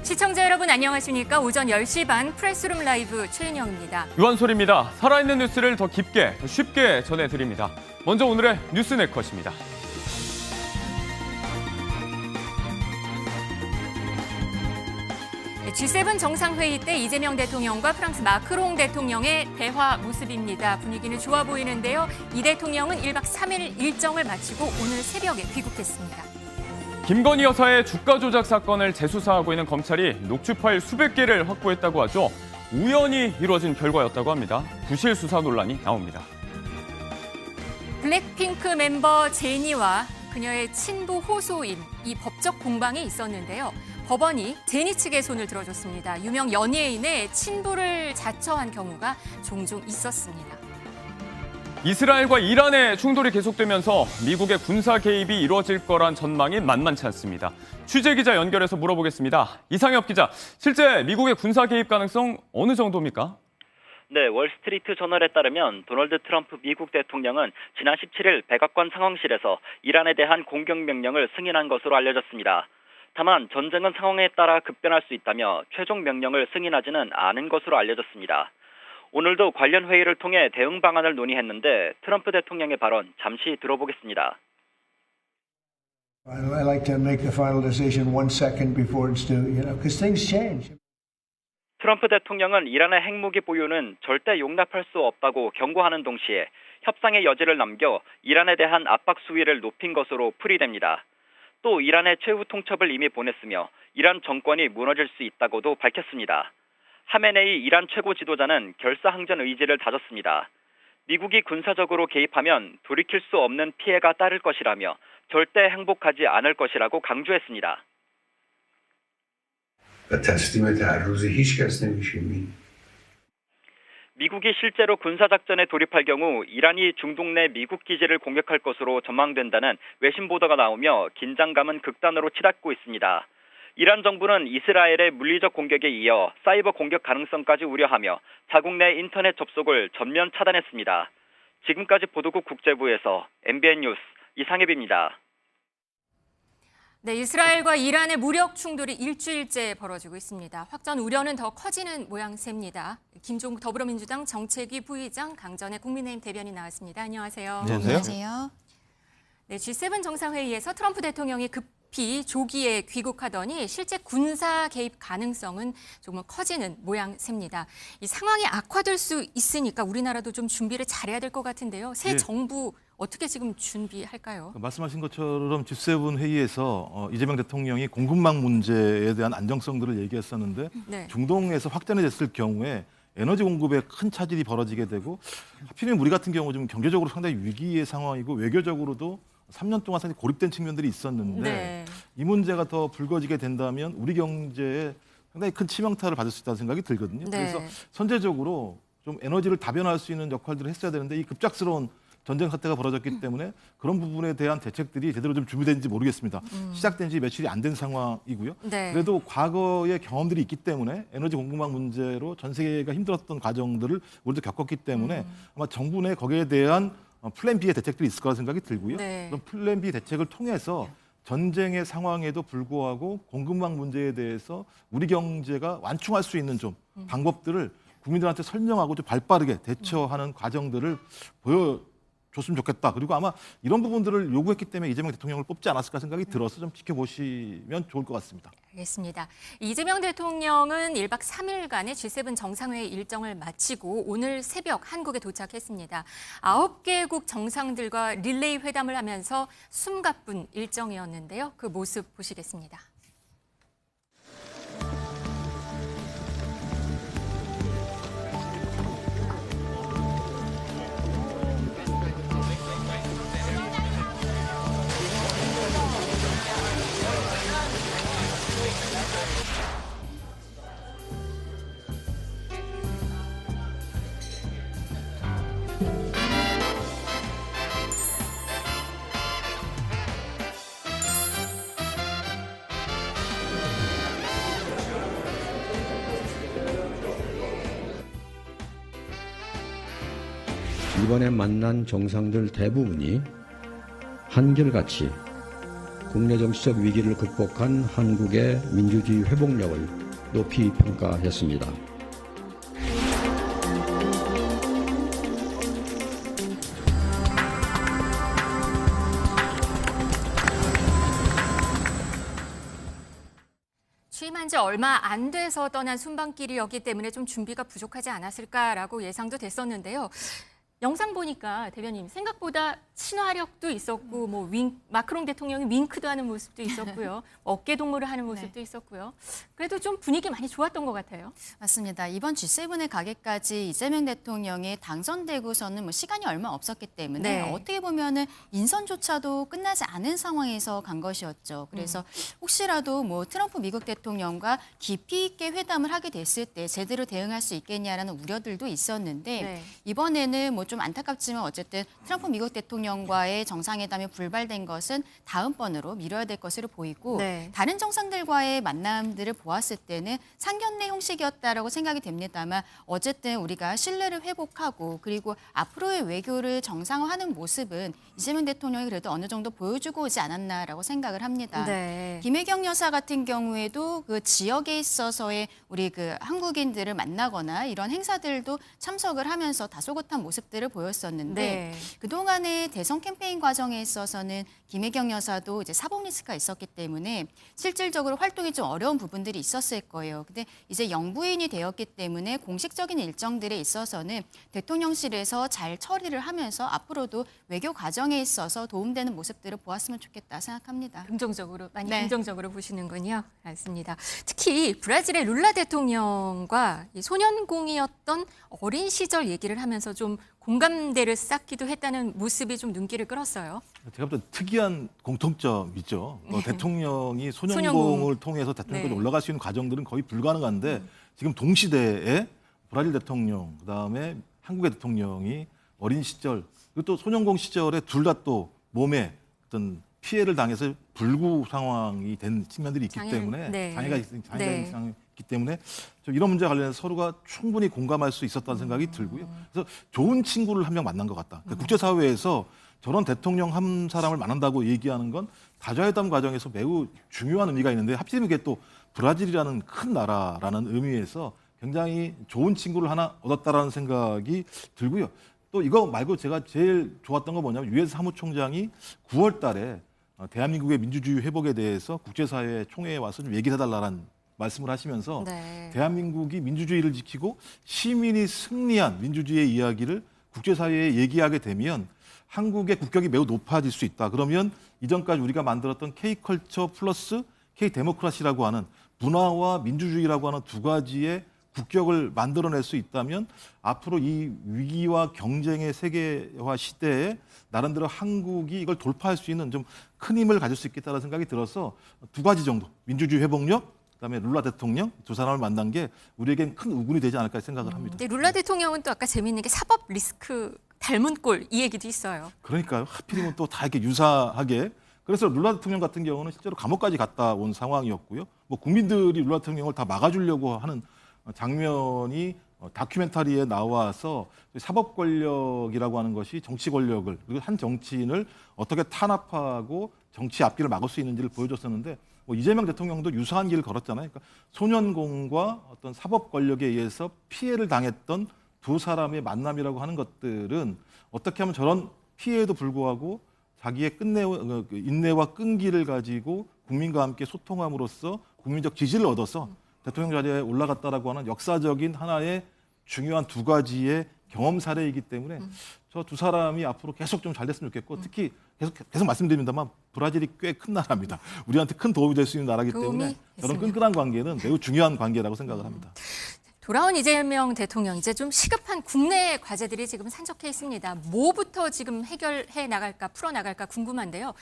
시청자 여러분 안녕하십니까? 오전 10시 반 프레스룸 라이브 최인영입니다. 유한솔입니다. 살아있는 뉴스를 더 깊게, 더 쉽게 전해드립니다. 먼저 오늘의 뉴스 네컷입니다. G7 정상회의 때 이재명 대통령과 프랑스 마크롱 대통령의 대화 모습입니다. 분위기는 좋아 보이는데요. 이 대통령은 1박 3일 일정을 마치고 오늘 새벽에 귀국했습니다. 김건희 여사의 주가 조작 사건을 재수사하고 있는 검찰이 녹취 파일 수백 개를 확보했다고 하죠. 우연히 이루어진 결과였다고 합니다. 부실 수사 논란이 나옵니다. 블랙핑크 멤버 제니와 그녀의 친부 호소인 이 법적 공방이 있었는데요. 법원이 제니 측의 손을 들어줬습니다. 유명 연예인의 친부를 자처한 경우가 종종 있었습니다. 이스라엘과 이란의 충돌이 계속되면서 미국의 군사 개입이 이루어질 거란 전망이 만만치 않습니다. 취재기자 연결해서 물어보겠습니다. 이상엽 기자, 실제 미국의 군사 개입 가능성 어느 정도입니까? 네, 월스트리트 저널에 따르면 도널드 트럼프 미국 대통령은 지난 17일 백악관 상황실에서 이란에 대한 공격 명령을 승인한 것으로 알려졌습니다. 다만 전쟁은 상황에 따라 급변할 수 있다며 최종 명령을 승인하지는 않은 것으로 알려졌습니다. 오늘도 관련 회의를 통해 대응 방안을 논의했는데 트럼프 대통령의 발언 잠시 들어보겠습니다. I like to make the final decision 1 second before it's due, because things change. 트럼프 대통령은 이란의 핵무기 보유는 절대 용납할 수 없다고 경고하는 동시에 협상의 여지를 남겨 이란에 대한 압박 수위를 높인 것으로 풀이됩니다. 또 이란의 최후 통첩을 이미 보냈으며 이란 정권이 무너질 수 있다고도 밝혔습니다. 하메네이 이란 최고 지도자는 결사항전 의지를 다졌습니다. 미국이 군사적으로 개입하면 돌이킬 수 없는 피해가 따를 것이라며 절대 행복하지 않을 것이라고 강조했습니다. 미국이 실제로 군사작전에 돌입할 경우 이란이 중동 내 미국 기지를 공격할 것으로 전망된다는 외신 보도가 나오며 긴장감은 극단으로 치닫고 있습니다. 이란 정부는 이스라엘의 물리적 공격에 이어 사이버 공격 가능성까지 우려하며 자국 내 인터넷 접속을 전면 차단했습니다. 지금까지 보도국 국제부에서 MBN 뉴스 이상엽입니다. 네, 이스라엘과 이란의 무력 충돌이 일주일째 벌어지고 있습니다. 확전 우려는 더 커지는 모양새입니다. 김종국 더불어민주당 정책위 부의장, 강전의 국민의힘 대변인 나왔습니다. 안녕하세요. 안녕하세요. 네, G7 정상회의에서 트럼프 대통령이 급히 조기에 귀국하더니 실제 군사 개입 가능성은 조금 커지는 모양새입니다. 이 상황이 악화될 수 있으니까 우리나라도 좀 준비를 잘해야 될 것 같은데요. 새 정부 어떻게 지금 준비할까요? 말씀하신 것처럼 G7 회의에서 이재명 대통령이 공급망 문제에 대한 안정성들을 얘기했었는데 네. 중동에서 확전이 됐을 경우에 에너지 공급에 큰 차질이 벌어지게 되고 하필이면 우리 같은 경우 좀 경제적으로 상당히 위기의 상황이고 외교적으로도 3년 동안 상당히 고립된 측면들이 있었는데 네. 이 문제가 더 불거지게 된다면 우리 경제에 상당히 큰 치명타를 받을 수 있다는 생각이 들거든요. 네. 그래서 선제적으로 좀 에너지를 다변화할 수 있는 역할들을 했어야 되는데 이 급작스러운 전쟁 사태가 벌어졌기 때문에 그런 부분에 대한 대책들이 제대로 좀 준비된지 모르겠습니다. 시작된 지 며칠이 안 된 상황이고요. 네. 그래도 과거의 경험들이 있기 때문에 에너지 공급망 문제로 전 세계가 힘들었던 과정들을 우리도 겪었기 때문에 아마 정부 내 거기에 대한 플랜 B의 대책들이 있을 거라 생각이 들고요. 네. 그런 플랜 B 대책을 통해서 전쟁의 상황에도 불구하고 공급망 문제에 대해서 우리 경제가 완충할 수 있는 좀 방법들을 국민들한테 설명하고 좀 발빠르게 대처하는 과정들을 보여줬으면 좋겠다. 그리고 아마 이런 부분들을 요구했기 때문에 이재명 대통령을 뽑지 않았을까 생각이 들어서 좀 지켜보시면 좋을 것 같습니다. 알겠습니다. 이재명 대통령은 1박 3일간의 G7 정상회의 일정을 마치고 오늘 새벽 한국에 도착했습니다. 9개국 정상들과 릴레이 회담을 하면서 숨가쁜 일정이었는데요. 그 모습 보시겠습니다. 이번에 만난 정상들 대부분이 한결같이 국내 정치적 위기를 극복한 한국의 민주주의 회복력을 높이 평가했습니다. 취임한 지 얼마 안 돼서 떠난 순방길이었기 때문에 좀 준비가 부족하지 않았을까라고 예상도 됐었는데요. 영상 보니까 대변인 생각보다 친화력도 있었고 뭐 마크롱 대통령이 윙크도 하는 모습도 있었고요. 어깨 동무를 하는 모습도 있었고요. 그래도 좀 분위기 많이 좋았던 것 같아요. 맞습니다. 이번 G7에 가기까지 이재명 대통령이 당선되고서는 뭐 시간이 얼마 없었기 때문에 네. 어떻게 보면은 인선조차도 끝나지 않은 상황에서 간 것이었죠. 그래서 혹시라도 뭐 트럼프 미국 대통령과 깊이 있게 회담을 하게 됐을 때 제대로 대응할 수 있겠냐라는 우려들도 있었는데 네. 이번에는 뭐 좀 안타깝지만 어쨌든 트럼프 미국 대통령과의 정상회담이 불발된 것은 다음번으로 미뤄야 될 것으로 보이고 네. 다른 정상들과의 만남들을 보았을 때는 상견례 형식이었다라고 생각이 됩니다만 어쨌든 우리가 신뢰를 회복하고 그리고 앞으로의 외교를 정상화하는 모습은 이재명 대통령이 그래도 어느 정도 보여주고 오지 않았나라고 생각을 합니다. 네. 김혜경 여사 같은 경우에도 그 지역에 있어서의 우리 그 한국인들을 만나거나 이런 행사들도 참석을 하면서 다소곳한 모습들을 보였었는데 네. 그동안의 대선 캠페인 과정에 있어서는 김혜경 여사도 이제 사법 리스크가 있었기 때문에 실질적으로 활동이 좀 어려운 부분들이 있었을 거예요. 근데 이제 영부인이 되었기 때문에 공식적인 일정들에 있어서는 대통령실에서 잘 처리를 하면서 앞으로도 외교 과정에 있어서 도움되는 모습들을 보았으면 좋겠다 생각합니다. 긍정적으로 많이 네. 긍정적으로 보시는군요. 맞습니다. 특히 브라질의 룰라 대통령과 이 소년공이었던 어린 시절 얘기를 하면서 좀 공감대를 쌓기도 했다는 모습이 좀 눈길을 끌었어요. 제가 볼 때 특이한 공통점이죠. 대통령이 소년공을 소년공. 통해서 대통령까지 네. 올라갈 수 있는 과정들은 거의 불가능한데 지금 동시대에 브라질 대통령, 그다음에 한국의 대통령이 어린 시절 그리고 또 소년공 시절에 둘 다 또 몸에 어떤 피해를 당해서 불구 상황이 된 측면들이 있기 장애, 때문에 네. 장애가 있기 네. 때문에 좀 이런 문제 관련해서 서로가 충분히 공감할 수 있었다는 생각이 들고요. 그래서 좋은 친구를 한 명 만난 것 같다. 그러니까 국제사회에서 저런 대통령 한 사람을 만난다고 얘기하는 건 다자회담 과정에서 매우 중요한 의미가 있는데 하필이면 이게 또 브라질이라는 큰 나라라는 의미에서 굉장히 좋은 친구를 하나 얻었다라는 생각이 들고요. 또 이거 말고 제가 제일 좋았던 건 뭐냐면 유엔 사무총장이 9월 달에 대한민국의 민주주의 회복에 대해서 국제사회 총회에 와서 좀 얘기를 해달라는 말씀을 하시면서 네. 대한민국이 민주주의를 지키고 시민이 승리한 민주주의의 이야기를 국제사회에 얘기하게 되면 한국의 국격이 매우 높아질 수 있다. 그러면 이전까지 우리가 만들었던 K컬처 플러스 K데모크라시라고 하는 문화와 민주주의라고 하는 두 가지의 국격을 만들어낼 수 있다면 앞으로 이 위기와 경쟁의 세계화 시대에 나름대로 한국이 이걸 돌파할 수 있는 좀 큰 힘을 가질 수 있겠다는 생각이 들어서 두 가지 정도 민주주의 회복력 그다음에 룰라 대통령 두 사람을 만난 게 우리에겐 큰 우군이 되지 않을까 생각을 합니다. 근데 룰라 대통령은 또 아까 재미있는 게 사법 리스크 닮은 꼴 이 얘기도 있어요. 그러니까요. 하필이면 또 다 이렇게 유사하게. 그래서 룰라 대통령 같은 경우는 실제로 감옥까지 갔다 온 상황이었고요. 뭐 국민들이 룰라 대통령을 다 막아주려고 하는 장면이 다큐멘터리에 나와서 사법 권력이라고 하는 것이 정치 권력을 그리고 한 정치인을 어떻게 탄압하고 정치 앞길을 막을 수 있는지를 보여줬었는데 뭐 이재명 대통령도 유사한 길을 걸었잖아요. 그러니까 소년공과 어떤 사법 권력에 의해서 피해를 당했던 두 사람의 만남이라고 하는 것들은 어떻게 하면 저런 피해에도 불구하고 자기의 인내와 끈기를 가지고 국민과 함께 소통함으로써 국민적 지지를 얻어서 대통령 자리에 올라갔다라고 하는 역사적인 하나의 중요한 두 가지의 경험 사례이기 때문에 저 두 사람이 앞으로 계속 좀 잘 됐으면 좋겠고 특히 계속 말씀드립니다만 브라질이 꽤 큰 나라입니다. 우리한테 큰 도움이 될 수 있는 나라이기 때문에 도움이 저런 됐으면. 끈끈한 관계는 매우 중요한 관계라고 생각을 합니다. 돌아온 이재명 대통령 이제 좀 시급한 국내 과제들이 지금 산적해 있습니다. 뭐부터 지금 해결해 나갈까 풀어 나갈까 궁금한데요.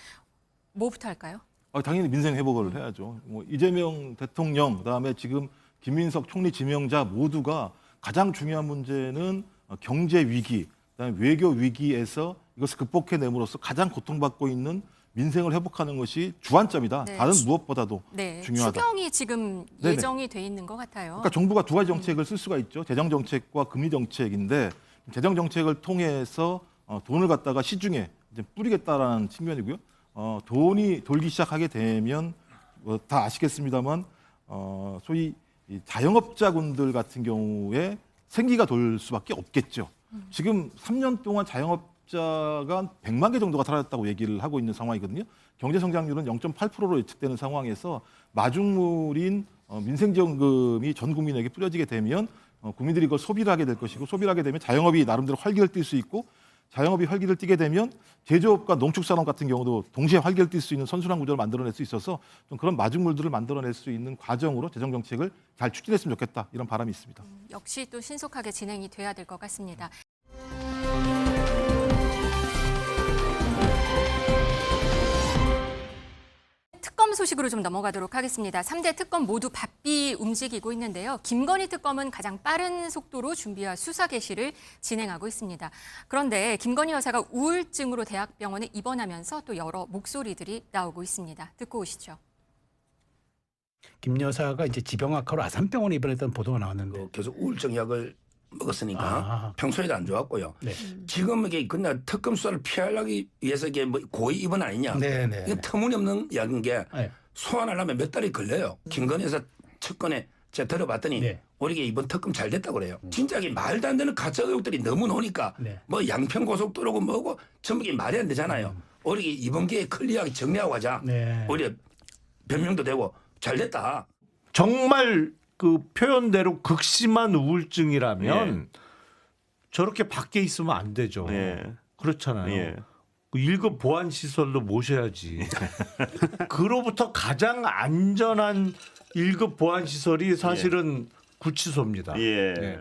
뭐부터 할까요? 당연히 민생 회복을 해야죠. 뭐 이재명 대통령 그다음에 지금 김민석 총리 지명자 모두가 가장 중요한 문제는 경제 위기, 그다음에 외교 위기에서 이것을 극복해냄으로써 가장 고통받고 있는 민생을 회복하는 것이 주안점이다. 네. 다른 무엇보다도 네, 중요하다. 추경이 지금 네네. 예정이 돼 있는 것 같아요. 그러니까 정부가 두 가지 정책을 쓸 수가 있죠. 재정 정책과 금리 정책인데 재정 정책을 통해서 돈을 갖다가 시중에 이제 뿌리겠다라는 측면이고요. 돈이 돌기 시작하게 되면 다 아시겠습니다만 소위 이 자영업자분들 같은 경우에 생기가 돌 수밖에 없겠죠. 지금 3년 동안 자영업자가 100만 개 정도가 사라졌다고 얘기를 하고 있는 상황이거든요. 경제 성장률은 0.8%로 예측되는 상황에서 마중물인 민생지원금이 전 국민에게 뿌려지게 되면 국민들이 이걸 소비를 하게 될 것이고, 소비를 하게 되면 자영업이 나름대로 활기를 띨 수 있고, 자영업이 활기를 띠게 되면 제조업과 농축산업 같은 경우도 동시에 활기를 띨 수 있는 선순환 구조를 만들어낼 수 있어서 좀 그런 마중물들을 만들어낼 수 있는 과정으로 재정정책을 잘 추진했으면 좋겠다, 이런 바람이 있습니다. 역시 또 신속하게 진행이 돼야 될 것 같습니다. 특검 소식으로 좀 넘어가도록 하겠습니다. 3대 특검 모두 바삐 움직이고 있는데요. 김건희 특검은 가장 빠른 속도로 준비와 수사 개시를 진행하고 있습니다. 그런데 김건희 여사가 우울증으로 대학병원에 입원하면서 또 여러 목소리들이 나오고 있습니다. 듣고 오시죠. 김 여사가 이제 지병학화로 아산병원에 입원했던 보도가 나왔는데 계속 우울증 약을 먹었으니까 아. 평소에도 안 좋았고요. 네. 지금 이게 그냥 특검 수사를 피하기 위해서 이게 뭐 고의 입원 아니냐? 네네. 이건 터무니없는 약인 게 네. 소환하려면 몇 달이 걸려요. 김건희 여사 측근에 제가 들어봤더니 네. 우리가 이번 특검 잘 됐다고 그래요. 진짜 이게 말도 안 되는 가짜 의혹들이 너무 나오니까 네. 뭐 양평고속도로고 뭐고 전부 이게 말이 안 되잖아요. 우리 이번 기회에 클리어하게 정리하고 가자. 네. 우리 변명도 되고 잘 됐다. 정말 그 표현대로 극심한 우울증이라면 저렇게 밖에 있으면 안 되죠. 그렇잖아요. 그 1급 보안 시설로 모셔야지. 그로부터 가장 안전한 1급 보안 시설이 사실은 구치소입니다. 네.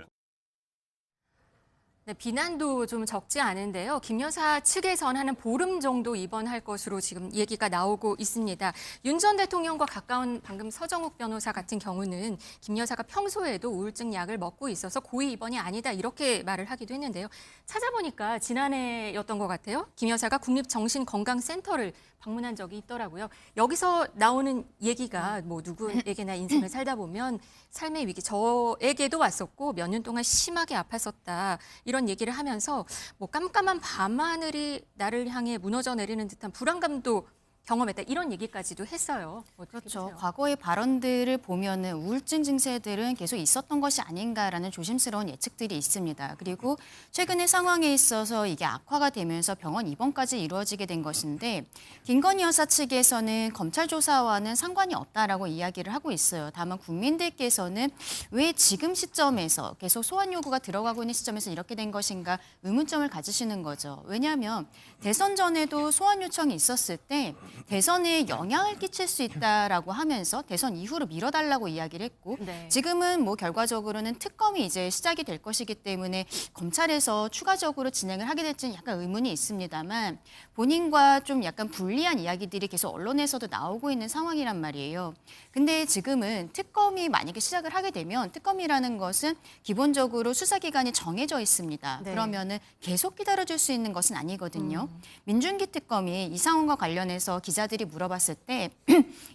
네, 비난도 좀 적지 않은데요. 김 여사 측에선 한 보름 정도 입원할 것으로 지금 얘기가 나오고 있습니다. 윤 전 대통령과 가까운 방금 서정욱 변호사 같은 경우는 김 여사가 평소에도 우울증 약을 먹고 있어서 고의 입원이 아니다 이렇게 말을 하기도 했는데요. 찾아보니까 지난해였던 것 같아요. 김 여사가 국립정신건강센터를 방문한 적이 있더라고요. 여기서 나오는 얘기가 뭐 누구에게나 인생을 살다 보면 삶의 위기, 저에게도 왔었고 몇 년 동안 심하게 아팠었다. 이런 얘기를 하면서 뭐 깜깜한 밤하늘이 나를 향해 무너져 내리는 듯한 불안감도 경험했다. 이런 얘기까지도 했어요. 그렇죠. 보세요? 과거의 발언들을 보면은 우울증 증세들은 계속 있었던 것이 아닌가라는 조심스러운 예측들이 있습니다. 그리고 최근의 상황에 있어서 이게 악화가 되면서 병원 입원까지 이루어지게 된 것인데 김건희 여사 측에서는 검찰 조사와는 상관이 없다라고 이야기를 하고 있어요. 다만 국민들께서는 왜 지금 시점에서 계속 소환 요구가 들어가고 있는 시점에서 이렇게 된 것인가 의문점을 가지시는 거죠. 왜냐하면 대선 전에도 소환 요청이 있었을 때 대선에 영향을 끼칠 수 있다라고 하면서 대선 이후로 미뤄달라고 이야기를 했고 네. 지금은 뭐 결과적으로는 특검이 이제 시작이 될 것이기 때문에 검찰에서 추가적으로 진행을 하게 될지는 약간 의문이 있습니다만 본인과 좀 약간 불리한 이야기들이 계속 언론에서도 나오고 있는 상황이란 말이에요. 근데 지금은 특검이 만약에 시작을 하게 되면 특검이라는 것은 기본적으로 수사기간이 정해져 있습니다. 네. 그러면은 계속 기다려줄 수 있는 것은 아니거든요. 민준기 특검이 이 상황과 관련해서 기자들이 물어봤을 때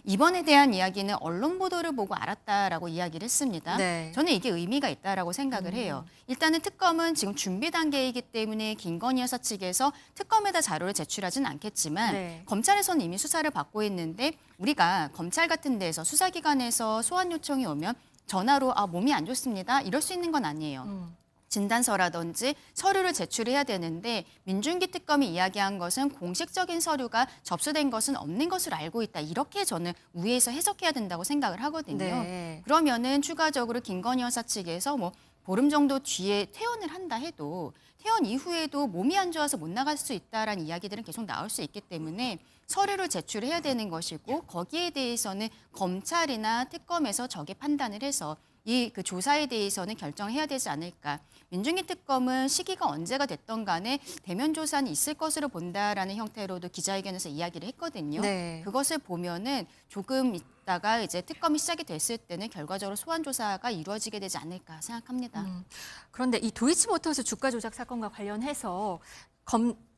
이번에 대한 이야기는 언론 보도를 보고 알았다라고 이야기를 했습니다. 네. 저는 이게 의미가 있다라고 생각을 해요. 일단은 특검은 지금 준비 단계이기 때문에 김건희 여사 측에서 특검에다 자료를 제출하진 않겠지만 네. 검찰에서는 이미 수사를 받고 있는데 우리가 검찰 같은 데서 수사기관에서 소환 요청이 오면 전화로 몸이 안 좋습니다. 이럴 수 있는 건 아니에요. 진단서라든지 서류를 제출해야 되는데 민준기 특검이 이야기한 것은 공식적인 서류가 접수된 것은 없는 것으로 알고 있다. 이렇게 저는 우회해서 해석해야 된다고 생각을 하거든요. 네. 그러면은 추가적으로 김건희 여사 측에서 뭐 보름 정도 뒤에 퇴원을 한다 해도 퇴원 이후에도 몸이 안 좋아서 못 나갈 수 있다라는 이야기들은 계속 나올 수 있기 때문에 서류를 제출해야 되는 것이고 거기에 대해서는 검찰이나 특검에서 적의 판단을 해서 이 그 조사에 대해서는 결정해야 되지 않을까. 민준기 특검은 시기가 언제가 됐던 간에 대면 조사는 있을 것으로 본다라는 형태로도 기자회견에서 이야기를 했거든요. 네. 그것을 보면은 조금 있다가 이제 특검이 시작이 됐을 때는 결과적으로 소환 조사가 이루어지게 되지 않을까 생각합니다. 그런데 이 도이치모터스 주가 조작 사건과 관련해서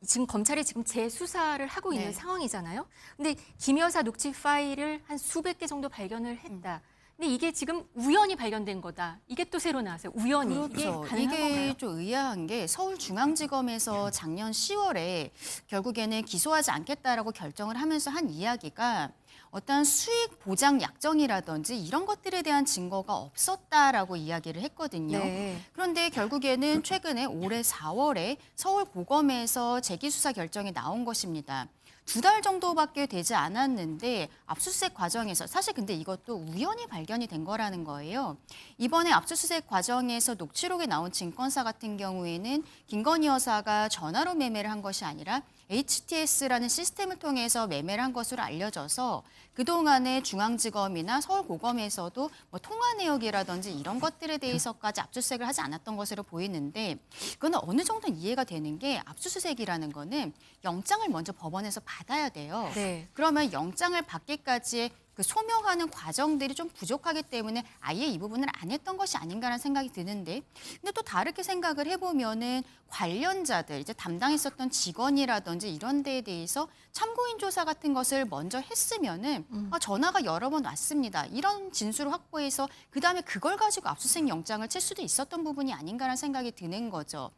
지금 검찰이 지금 재수사를 하고 있는 네. 상황이잖아요. 근데 김 여사 녹취 파일을 한 수백 개 정도 발견을 했다. 근데 이게 지금 우연히 발견된 거다. 이게 또 새로 나왔어요. 우연히. 이게 그렇죠. 가능한 이게 건가요? 좀 의아한 게 서울중앙지검에서 작년 10월에 결국에는 기소하지 않겠다라고 결정을 하면서 한 이야기가 어떤 수익 보장 약정이라든지 이런 것들에 대한 증거가 없었다라고 이야기를 했거든요. 네. 그런데 결국에는 최근에 올해 4월에 서울고검에서 재기수사 결정이 나온 것입니다. 2달 정도밖에 되지 않았는데 압수수색 과정에서 사실 근데 이것도 우연히 발견이 된 거라는 거예요. 이번에 압수수색 과정에서 녹취록에 나온 증권사 같은 경우에는 김건희 여사가 전화로 매매를 한 것이 아니라 HTS라는 시스템을 통해서 매매를 한 것으로 알려져서 그동안에 중앙지검이나 서울고검에서도 뭐 통화 내역이라든지 이런 것들에 대해서까지 압수수색을 하지 않았던 것으로 보이는데 그건 어느 정도는 이해가 되는 게 압수수색이라는 거는 영장을 먼저 법원에서 받아야 돼요. 네. 그러면 영장을 받기까지의 그 소명하는 과정들이 좀 부족하기 때문에 아예 이 부분을 안 했던 것이 아닌가라는 생각이 드는데 근데 또 다르게 생각을 해보면은 관련자들 이제 담당했었던 직원이라든지 이런 데에 대해서 참고인 조사 같은 것을 먼저 했으면은 전화가 여러 번 왔습니다. 이런 진술을 확보해서 그다음에 그걸 가지고 압수수색 영장을 칠 수도 있었던 부분이 아닌가라는 생각이 드는 거죠.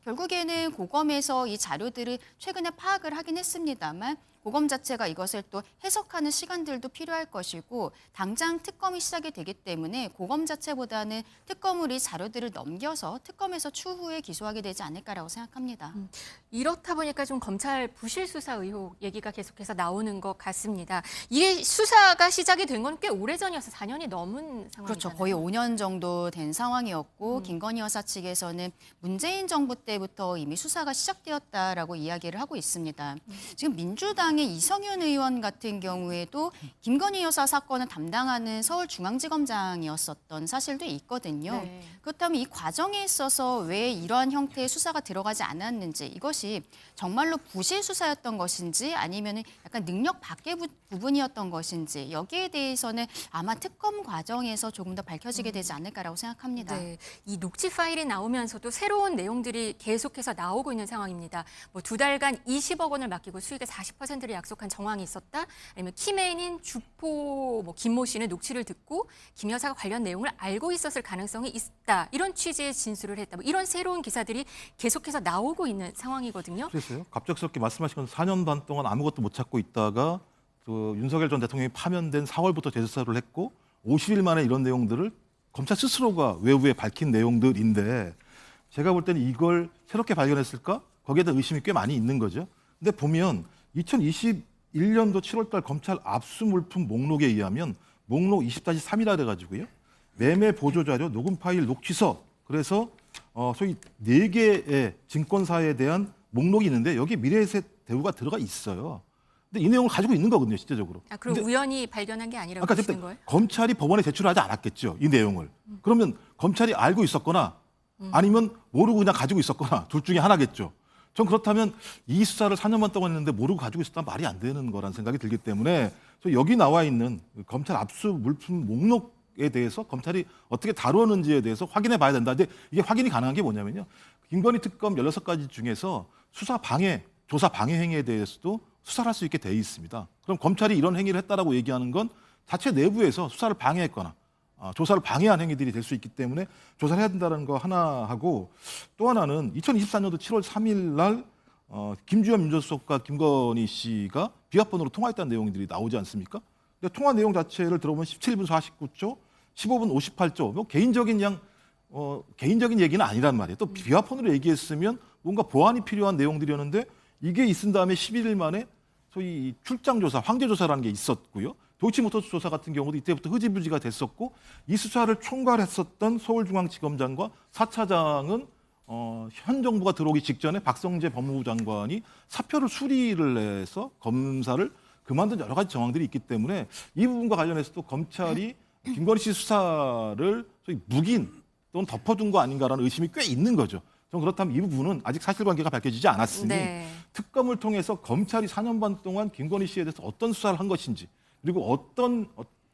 결국에는 고검에서 이 자료들을 최근에 파악을 하긴 했습니다만 고검 자체가 이것을 또 해석하는 시간들도 필요할 것이고 당장 특검이 시작이 되기 때문에 고검 자체보다는 특검으로 이 자료들을 넘겨서 특검에서 추후에 기소하게 되지 않을까라고 생각합니다. 이렇다 보니까 좀 검찰 부실 수사 의혹 얘기가 계속해서 나오는 것 같습니다. 이게 수사가 시작이 된 건 꽤 오래전이어서 4년이 넘은 상황이잖아요. 그렇죠. 거의 5년 정도 된 상황이었고 김건희 여사 측에서는 문재인 정부 때부터 이미 수사가 시작되었다라고 이야기를 하고 있습니다. 지금 민주당의 이성윤 의원 같은 경우에도 김건희 여사 사건을 담당하는 서울중앙지검장이었었던 사실도 있거든요. 네. 그렇다면 이 과정에 있어서 왜 이러한 형태의 수사가 들어가지 않았는지 이것이 정말로 부실 수사였던 것인지 아니면 약간 능력 밖의 부분이었던 것인지 여기에 대해서는 아마 특검 과정에서 조금 더 밝혀지게 되지 않을까라고 생각합니다. 네, 이 녹취 파일이 나오면서도 새로운 내용들이 계속해서 나오고 있는 상황입니다. 뭐 2달간 20억 원을 맡기고 수익의 40%를 약속한 정황이 있었다. 아니면 키맨인 주포 김모 씨는 녹취를 듣고 김 여사가 관련 내용을 알고 있었을 가능성이 있다. 이런 취지의 진술을 했다. 뭐 이런 새로운 기사들이 계속해서 나오고 있는 상황이거든요. 그랬어요. 갑작스럽게 말씀하신 건 4년 반 동안 아무것도 못 찾고 있다가 그 윤석열 전 대통령이 파면된 4월부터 재수사를 했고 50일 만에 이런 내용들을 검찰 스스로가 외부에 밝힌 내용들인데 제가 볼 때는 이걸 새롭게 발견했을까? 거기에 대한 의심이 꽤 많이 있는 거죠. 근데 보면 2021년도 7월 달 검찰 압수 물품 목록에 의하면 목록 20-3이라 그래가지고요. 매매 보조 자료, 녹음 파일, 녹취서 그래서 소위 4개의 증권사에 대한 목록이 있는데 여기 미래에셋 대우가 들어가 있어요. 근데 이 내용을 가지고 있는 거거든요, 실제적으로. 아, 그럼 근데 우연히 발견한 게 아니라고 아까 보시는 그때 거예요? 검찰이 법원에 제출하지 않았겠죠, 이 내용을. 그러면 검찰이 알고 있었거나 아니면 모르고 그냥 가지고 있었거나 둘 중에 하나겠죠. 전 그렇다면 이 수사를 4년 반 동안 했는데 모르고 가지고 있었다면 말이 안 되는 거라는 생각이 들기 때문에 여기 나와 있는 검찰 압수 물품 목록에 대해서 검찰이 어떻게 다루었는지에 대해서 확인해 봐야 된다. 근데 이게 확인이 가능한 게 뭐냐면요. 김건희 특검 16가지 중에서 수사 방해, 조사 방해 행위에 대해서도 수사를 할 수 있게 돼 있습니다. 그럼 검찰이 이런 행위를 했다라고 얘기하는 건 자체 내부에서 수사를 방해했거나 조사를 방해한 행위들이 될 수 있기 때문에 조사를 해야 된다는 거 하나 하고 또 하나는 2024년도 7월 3일 날 김주현 민정수석과 김건희 씨가 비화폰으로 통화했다는 내용들이 나오지 않습니까? 근데 통화 내용 자체를 들어보면 17분 49초, 15분 58초, 뭐 개인적인 개인적인 얘기는 아니란 말이에요. 또 비화폰으로 얘기했으면 뭔가 보완이 필요한 내용들이었는데 이게 있은 다음에 11일 만에 소위 출장 조사, 황제 조사라는 게 있었고요. 도이치모터스 조사 같은 경우도 이때부터 흐지부지가 됐었고 이 수사를 총괄했었던 서울중앙지검장과 4차장은 현 정부가 들어오기 직전에 박성재 법무부 장관이 사표를 수리를 해서 검사를 그만둔 여러 가지 정황들이 있기 때문에 이 부분과 관련해서도 검찰이 김건희 씨 수사를 소위 묵인 또는 덮어둔 거 아닌가라는 의심이 꽤 있는 거죠. 전 그렇다면 이 부분은 아직 사실관계가 밝혀지지 않았으니 네. 특검을 통해서 검찰이 4년 반 동안 김건희 씨에 대해서 어떤 수사를 한 것인지 그리고 어떤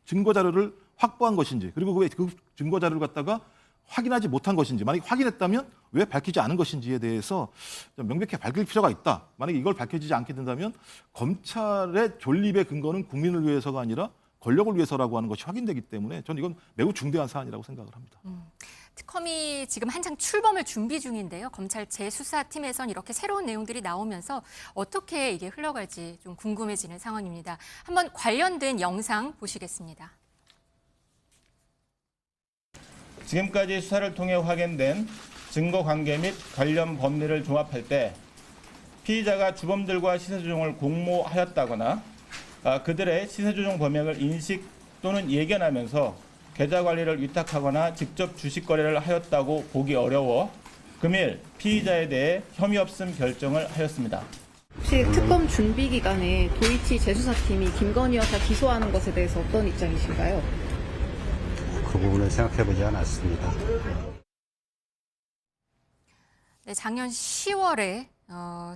증거 자료를 확보한 것인지 그리고 왜 그 증거 자료를 갖다가 확인하지 못한 것인지 만약에 확인했다면 왜 밝히지 않은 것인지에 대해서 좀 명백히 밝힐 필요가 있다. 만약에 이걸 밝혀지지 않게 된다면 검찰의 존립의 근거는 국민을 위해서가 아니라 권력을 위해서라고 하는 것이 확인되기 때문에 저는 이건 매우 중대한 사안이라고 생각을 합니다. 특검이 지금 한창 출범을 준비 중인데요. 검찰 재수사팀에선 이렇게 새로운 내용들이 나오면서 어떻게 이게 흘러갈지 좀 궁금해지는 상황입니다. 한번 관련된 영상 보시겠습니다. 지금까지 수사를 통해 확인된 증거 관계 및 관련 법리를 종합할 때 피의자가 주범들과 시세조종을 공모하였다거나 그들의 시세조종 범행을 인식 또는 예견하면서 계좌 관리를 위탁하거나 직접 주식 거래를 하였다고 보기 어려워 금일 피의자에 대해 혐의 없음 결정을 하였습니다. 혹시 특검 준비 기간에 도이치 재수사팀이 김건희 여사 기소하는 것에 대해서 어떤 입장이신가요? 그 부분을 생각해보지 않았습니다. 네, 작년 10월에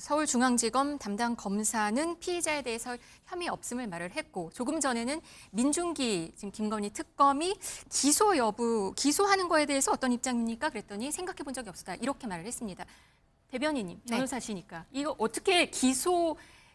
서울중앙지검 담당 검사는 피의자에 대해서 혐의 없음을 말을 했고 조금 전에는 민중기 지금 김건희 특검이 기소하는 거에 대해서 어떤 입장입니까? 그랬더니 생각해 본 적이 없었다. 이렇게 말을 했습니다. 대변인님, 변호사시니까 이거 어떻게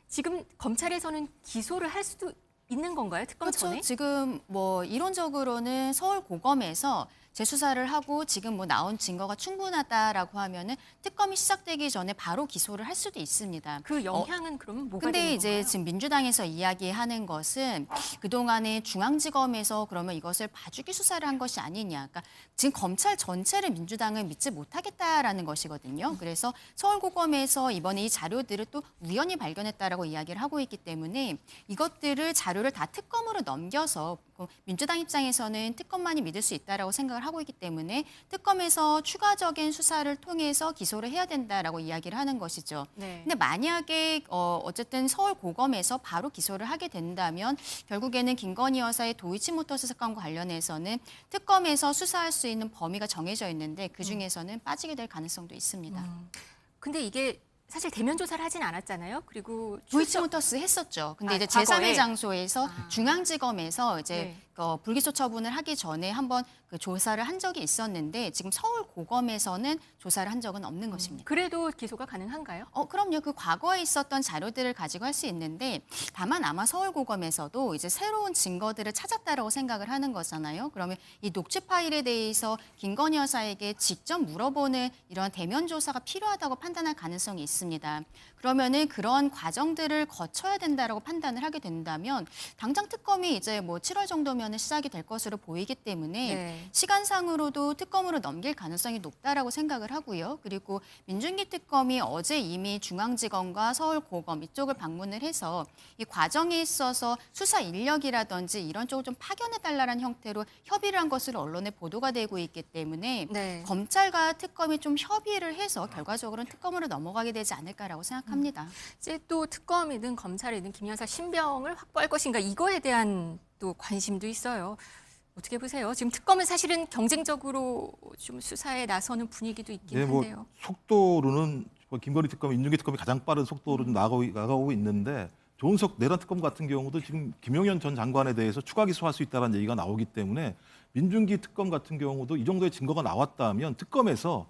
지금 검찰에서는 기소를 할 수도 있는 건가요? 특검 그렇죠. 전에? 지금 뭐 이론적으로는 서울고검에서 재수사를 하고 지금 뭐 나온 증거가 충분하다라고 하면은 특검이 시작되기 전에 바로 기소를 할 수도 있습니다. 그 영향은 그러면 뭐가 근데 되는 이제 건가요? 지금 민주당에서 이야기하는 것은 그동안에 중앙지검에서 그러면 이것을 봐주기 수사를 한 것이 아니냐. 그러니까 지금 검찰 전체를 민주당은 믿지 못하겠다라는 것이거든요. 그래서 서울고검에서 이번에 이 자료들을 또 우연히 발견했다라고 이야기를 하고 있기 때문에 이것들을 자료를 다 특검으로 넘겨서 민주당 입장에서는 특검만이 믿을 수 있다라고 생각을 하고 있기 때문에 특검에서 추가적인 수사를 통해서 기소를 해야 된다라고 이야기를 하는 것이죠. 네. 근데 만약에 어쨌든 서울고검에서 바로 기소를 하게 된다면 결국에는 김건희 여사의 도이치모터스 사건과 관련해서는 특검에서 수사할 수 있는 범위가 정해져 있는데 그중에서는 빠지게 될 가능성도 있습니다. 근데 이게 사실 대면 조사를 하진 않았잖아요. 그리고 도이치모터스 했었죠. 근데 이제 과거에? 제3의 장소에서 중앙지검에서 이제 네. 불기소 처분을 하기 전에 한번 그 조사를 한 적이 있었는데 지금 서울고검에서는 조사를 한 적은 없는 것입니다. 그래도 기소가 가능한가요? 그럼요. 그 과거에 있었던 자료들을 가지고 할 수 있는데 다만 아마 서울고검에서도 이제 새로운 증거들을 찾았다라고 생각을 하는 거잖아요. 그러면 이 녹취 파일에 대해서 김건희 여사에게 직접 물어보는 이런 대면 조사가 필요하다고 판단할 가능성이 있습니다. 그러면은 그런 과정들을 거쳐야 된다라고 판단을 하게 된다면 당장 특검이 이제 뭐 7월 정도면 시작이 될 것으로 보이기 때문에 네. 시간상으로도 특검으로 넘길 가능성이 높다라고 생각을 하고요. 그리고 민중기 특검이 어제 이미 중앙지검과 서울고검 이쪽을 방문을 해서 이 과정에 있어서 수사 인력이라든지 이런 쪽을 좀 파견해달라는 형태로 협의를 한 것으로 언론에 보도가 되고 있기 때문에 네. 검찰과 특검이 좀 협의를 해서 결과적으로는 특검으로 넘어가게 되지 않을까라고 생각합니다. 이제 또 특검이든 검찰이든 김 여사 신병을 확보할 것인가 이거에 대한 또 관심도 있어요. 어떻게 보세요? 지금 특검은 사실은 경쟁적으로 좀 수사에 나서는 분위기도 있긴 한데요. 속도로는 김건희 특검, 민중기 특검이 가장 빠른 속도로 좀 나가고 있는데 조은석 내란 특검 같은 경우도 지금 김용현 전 장관에 대해서 추가 기소할 수 있다는 얘기가 나오기 때문에 민중기 특검 같은 경우도 이 정도의 증거가 나왔다면 특검에서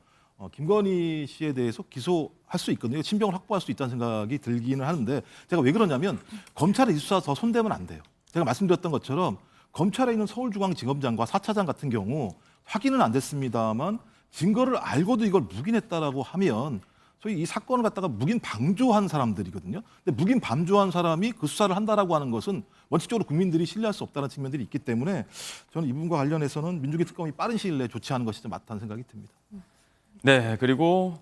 김건희 씨에 대해서 기소할 수 있거든요. 신병을 확보할 수 있다는 생각이 들기는 하는데 제가 왜 그러냐면 검찰의 이 수사 더 손대면 안 돼요. 제가 말씀드렸던 것처럼 검찰에 있는 서울중앙지검장과 4차장 같은 경우 확인은 안 됐습니다만 증거를 알고도 이걸 묵인했다라고 하면 소위 이 사건을 갖다가 묵인 방조한 사람들이거든요. 근데 묵인 방조한 사람이 그 수사를 한다라고 하는 것은 원칙적으로 국민들이 신뢰할 수 없다는 측면들이 있기 때문에 저는 이 부분과 관련해서는 민중기 특검이 빠른 시일 내에 조치하는 것이 좀 맞다는 생각이 듭니다. 네, 그리고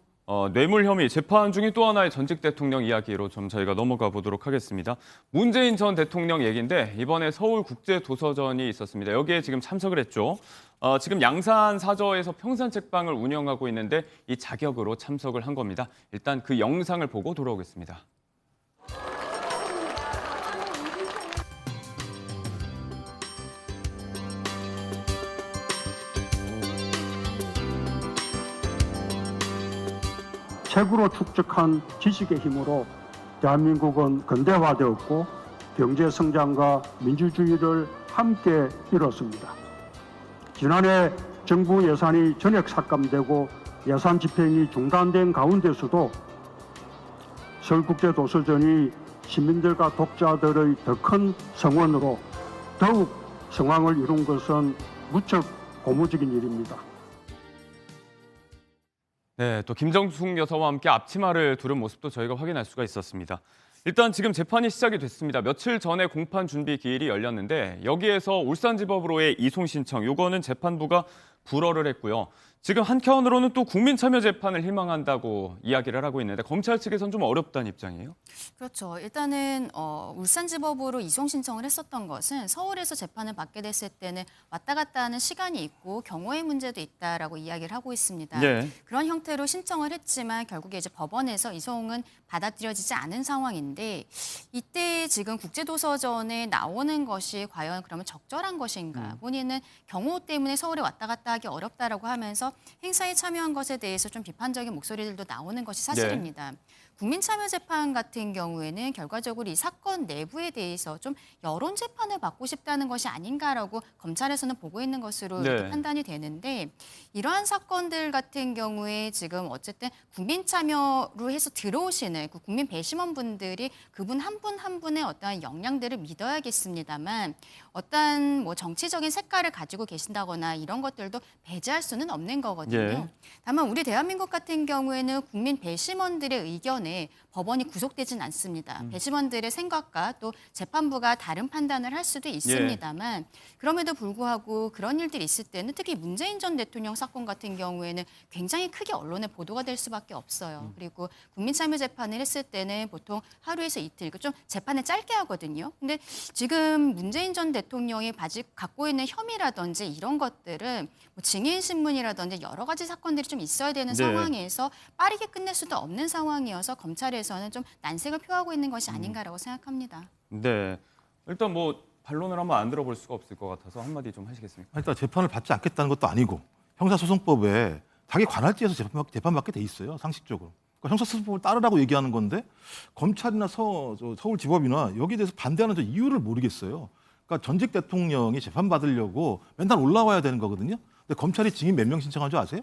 뇌물 혐의 재판 중인 또 하나의 전직 대통령 이야기로 좀 저희가 넘어가 보도록 하겠습니다. 문재인 전 대통령 얘기인데 이번에 서울국제도서전이 있었습니다. 여기에 지금 참석을 했죠. 지금 양산 사저에서 평산책방을 운영하고 있는데 이 자격으로 참석을 한 겁니다. 일단 그 영상을 보고 돌아오겠습니다. 책으로 축적한 지식의 힘으로 대한민국은 근대화되었고 경제 성장과 민주주의를 함께 이뤘습니다. 지난해 정부 예산이 전액 삭감되고 예산 집행이 중단된 가운데서도 서울국제도서전이 시민들과 독자들의 더 큰 성원으로 더욱 성황을 이룬 것은 무척 고무적인 일입니다. 네, 또 김정숙 여사와 함께 앞치마를 두른 모습도 저희가 확인할 수가 있었습니다. 일단 지금 재판이 시작이 됐습니다. 며칠 전에 공판 준비 기일이 열렸는데 여기에서 울산지법으로의 이송 신청, 요거는 재판부가 불허를 했고요. 지금 한편으로는 또 국민참여재판을 희망한다고 이야기를 하고 있는데 검찰 측에서는 좀 어렵다는 입장이에요? 그렇죠. 일단은 울산지법으로 이송 신청을 했었던 것은 서울에서 재판을 받게 됐을 때는 왔다 갔다 하는 시간이 있고 경호의 문제도 있다라고 이야기를 하고 있습니다. 네. 그런 형태로 신청을 했지만 결국에 이제 법원에서 이송은 받아들여지지 않은 상황인데 이때 지금 국제도서전에 나오는 것이 과연 그러면 적절한 것인가? 본인은 경호 때문에 서울에 왔다 갔다 하기 어렵다라고 하면서 행사에 참여한 것에 대해서 좀 비판적인 목소리들도 나오는 것이 사실입니다. 국민참여재판 같은 경우에는 결과적으로 이 사건 내부에 대해서 좀 여론 재판을 받고 싶다는 것이 아닌가라고 검찰에서는 보고 있는 것으로 이렇게 판단이 되는데 이러한 사건들 같은 경우에 지금 어쨌든 국민참여로 해서 들어오시는 그 국민 배심원분들이 그분 한 분 한 분의 어떠한 역량들을 믿어야겠습니다만 어떠한 뭐 정치적인 색깔을 가지고 계신다거나 이런 것들도 배제할 수는 없는 거거든요. 다만 우리 대한민국 같은 경우에는 국민 배심원들의 의견에 법원이 구속되진 않습니다. 배심원들의 생각과 또 재판부가 다른 판단을 할 수도 있습니다만 그럼에도 불구하고 그런 일들이 있을 때는 특히 문재인 전 대통령 사건 같은 경우에는 굉장히 크게 언론에 보도가 될 수밖에 없어요. 그리고 국민참여재판을 했을 때는 보통 하루에서 이틀, 좀 재판을 짧게 하거든요. 근데 지금 문재인 전 대통령이 갖고 있는 혐의라든지 이런 것들은 뭐 증인신문이라든지 여러 가지 사건들이 좀 있어야 되는 상황에서 빠르게 끝낼 수도 없는 상황이어서 검찰에서는 좀 난색을 표하고 있는 것이 아닌가라고 생각합니다. 네, 일단 뭐 반론을 한번 안 들어볼 수가 없을 것 같아서 한마디 좀 하시겠습니까? 일단 재판을 받지 않겠다는 것도 아니고 형사소송법에 자기 관할지에서 재판받게 돼 있어요. 상식적으로. 그러니까 형사소송법을 따르라고 얘기하는 건데 검찰이나 서울지법이나 여기에 대해서 반대하는 저 이유를 모르겠어요. 그러니까 전직 대통령이 재판받으려고 맨날 올라와야 되는 거거든요. 근데 검찰이 증인 몇 명 신청한 줄 아세요?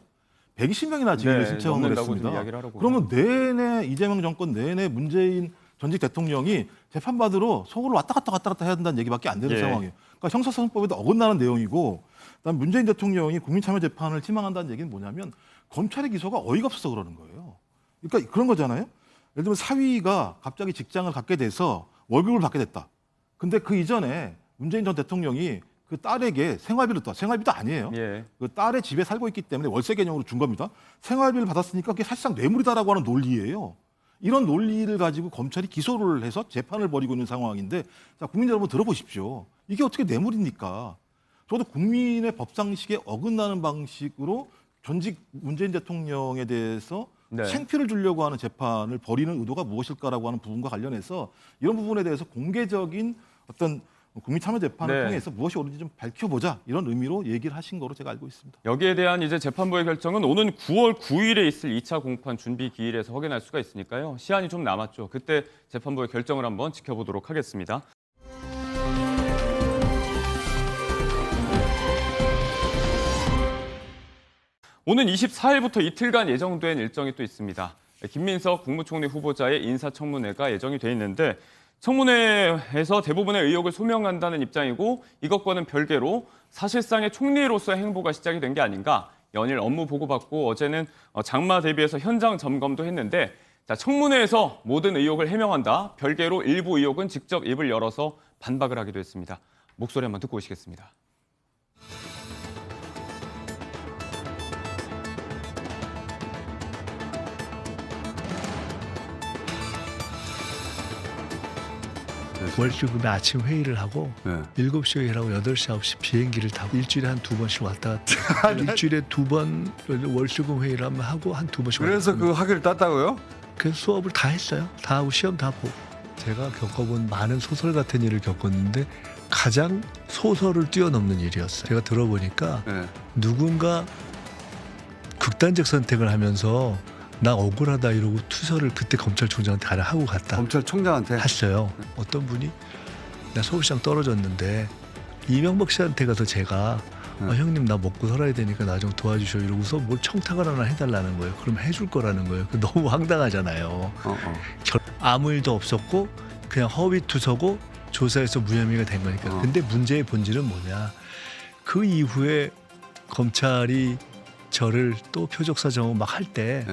120명이나 증인을 신청을 했습니다. 그러면 내내 이재명 정권 내내 문재인 전직 대통령이 재판받으러 서울을 왔다 갔다 해야 된다는 얘기밖에 안 되는 상황이에요. 그러니까 형사소송법에도 어긋나는 내용이고 그다음에 문재인 대통령이 국민참여재판을 희망한다는 얘기는 뭐냐면 검찰의 기소가 어이가 없어서 그러는 거예요. 그러니까 그런 거잖아요. 예를 들면 사위가 갑자기 직장을 갖게 돼서 월급을 받게 됐다. 근데 그 이전에 문재인 전 대통령이 그 딸에게 생활비도 아니에요. 그 딸의 집에 살고 있기 때문에 월세 개념으로 준 겁니다. 생활비를 받았으니까 그게 사실상 뇌물이다라고 하는 논리예요. 이런 논리를 가지고 검찰이 기소를 해서 재판을 벌이고 있는 상황인데 자, 국민 여러분 들어보십시오. 이게 어떻게 뇌물입니까? 저도 국민의 법상식에 어긋나는 방식으로 전직 문재인 대통령에 대해서 생피를 주려고 하는 재판을 벌이는 의도가 무엇일까라고 하는 부분과 관련해서 이런 부분에 대해서 공개적인 어떤 국민참여재판을 통해서 무엇이 옳은지 좀 밝혀보자 이런 의미로 얘기를 하신 거로 제가 알고 있습니다. 여기에 대한 이제 재판부의 결정은 오는 9월 9일에 있을 2차 공판 준비 기일에서 확인할 수가 있으니까요. 시한이 좀 남았죠. 그때 재판부의 결정을 한번 지켜보도록 하겠습니다. 오는 24일부터 이틀간 예정된 일정이 또 있습니다. 김민석 국무총리 후보자의 인사청문회가 예정이 돼 있는데 청문회에서 대부분의 의혹을 소명한다는 입장이고 이것과는 별개로 사실상의 총리로서의 행보가 시작이 된 게 아닌가. 연일 업무 보고받고 어제는 장마 대비해서 현장 점검도 했는데 자, 청문회에서 모든 의혹을 해명한다. 별개로 일부 의혹은 직접 입을 열어서 반박을 하기도 했습니다. 목소리 한번 듣고 오시겠습니다. 월수금에 아침 회의를 하고 7시 회의를 하고 8시, 9시 비행기를 타고 일주일에 한 2번씩 왔다 갔다 일주일에 2번 월수금 회의를 하고 한 2번씩 그래서 그 학위를 땄다고요? 그래서 수업을 다 했어요. 다 하고 시험 다 보고. 제가 겪어본 많은 소설 같은 일을 겪었는데 가장 소설을 뛰어넘는 일이었어요. 제가 들어보니까 누군가 극단적 선택을 하면서 나 억울하다 이러고 투서를 그때 검찰총장한테 가려 하고 갔다. 검찰총장한테? 했어요. 어떤 분이 나 서울시장 떨어졌는데 이명박 씨한테 가서 제가 형님 나 먹고 살아야 되니까 나 좀 도와주셔 이러고서 뭘 청탁을 하나 해달라는 거예요. 그럼 해줄 거라는 거예요. 너무 황당하잖아요. 아무 일도 없었고 그냥 허위 투서고 조사에서 무혐의가 된 거니까. 근데 문제의 본질은 뭐냐? 그 이후에 검찰이 저를 또 표적사 정원 막 할 때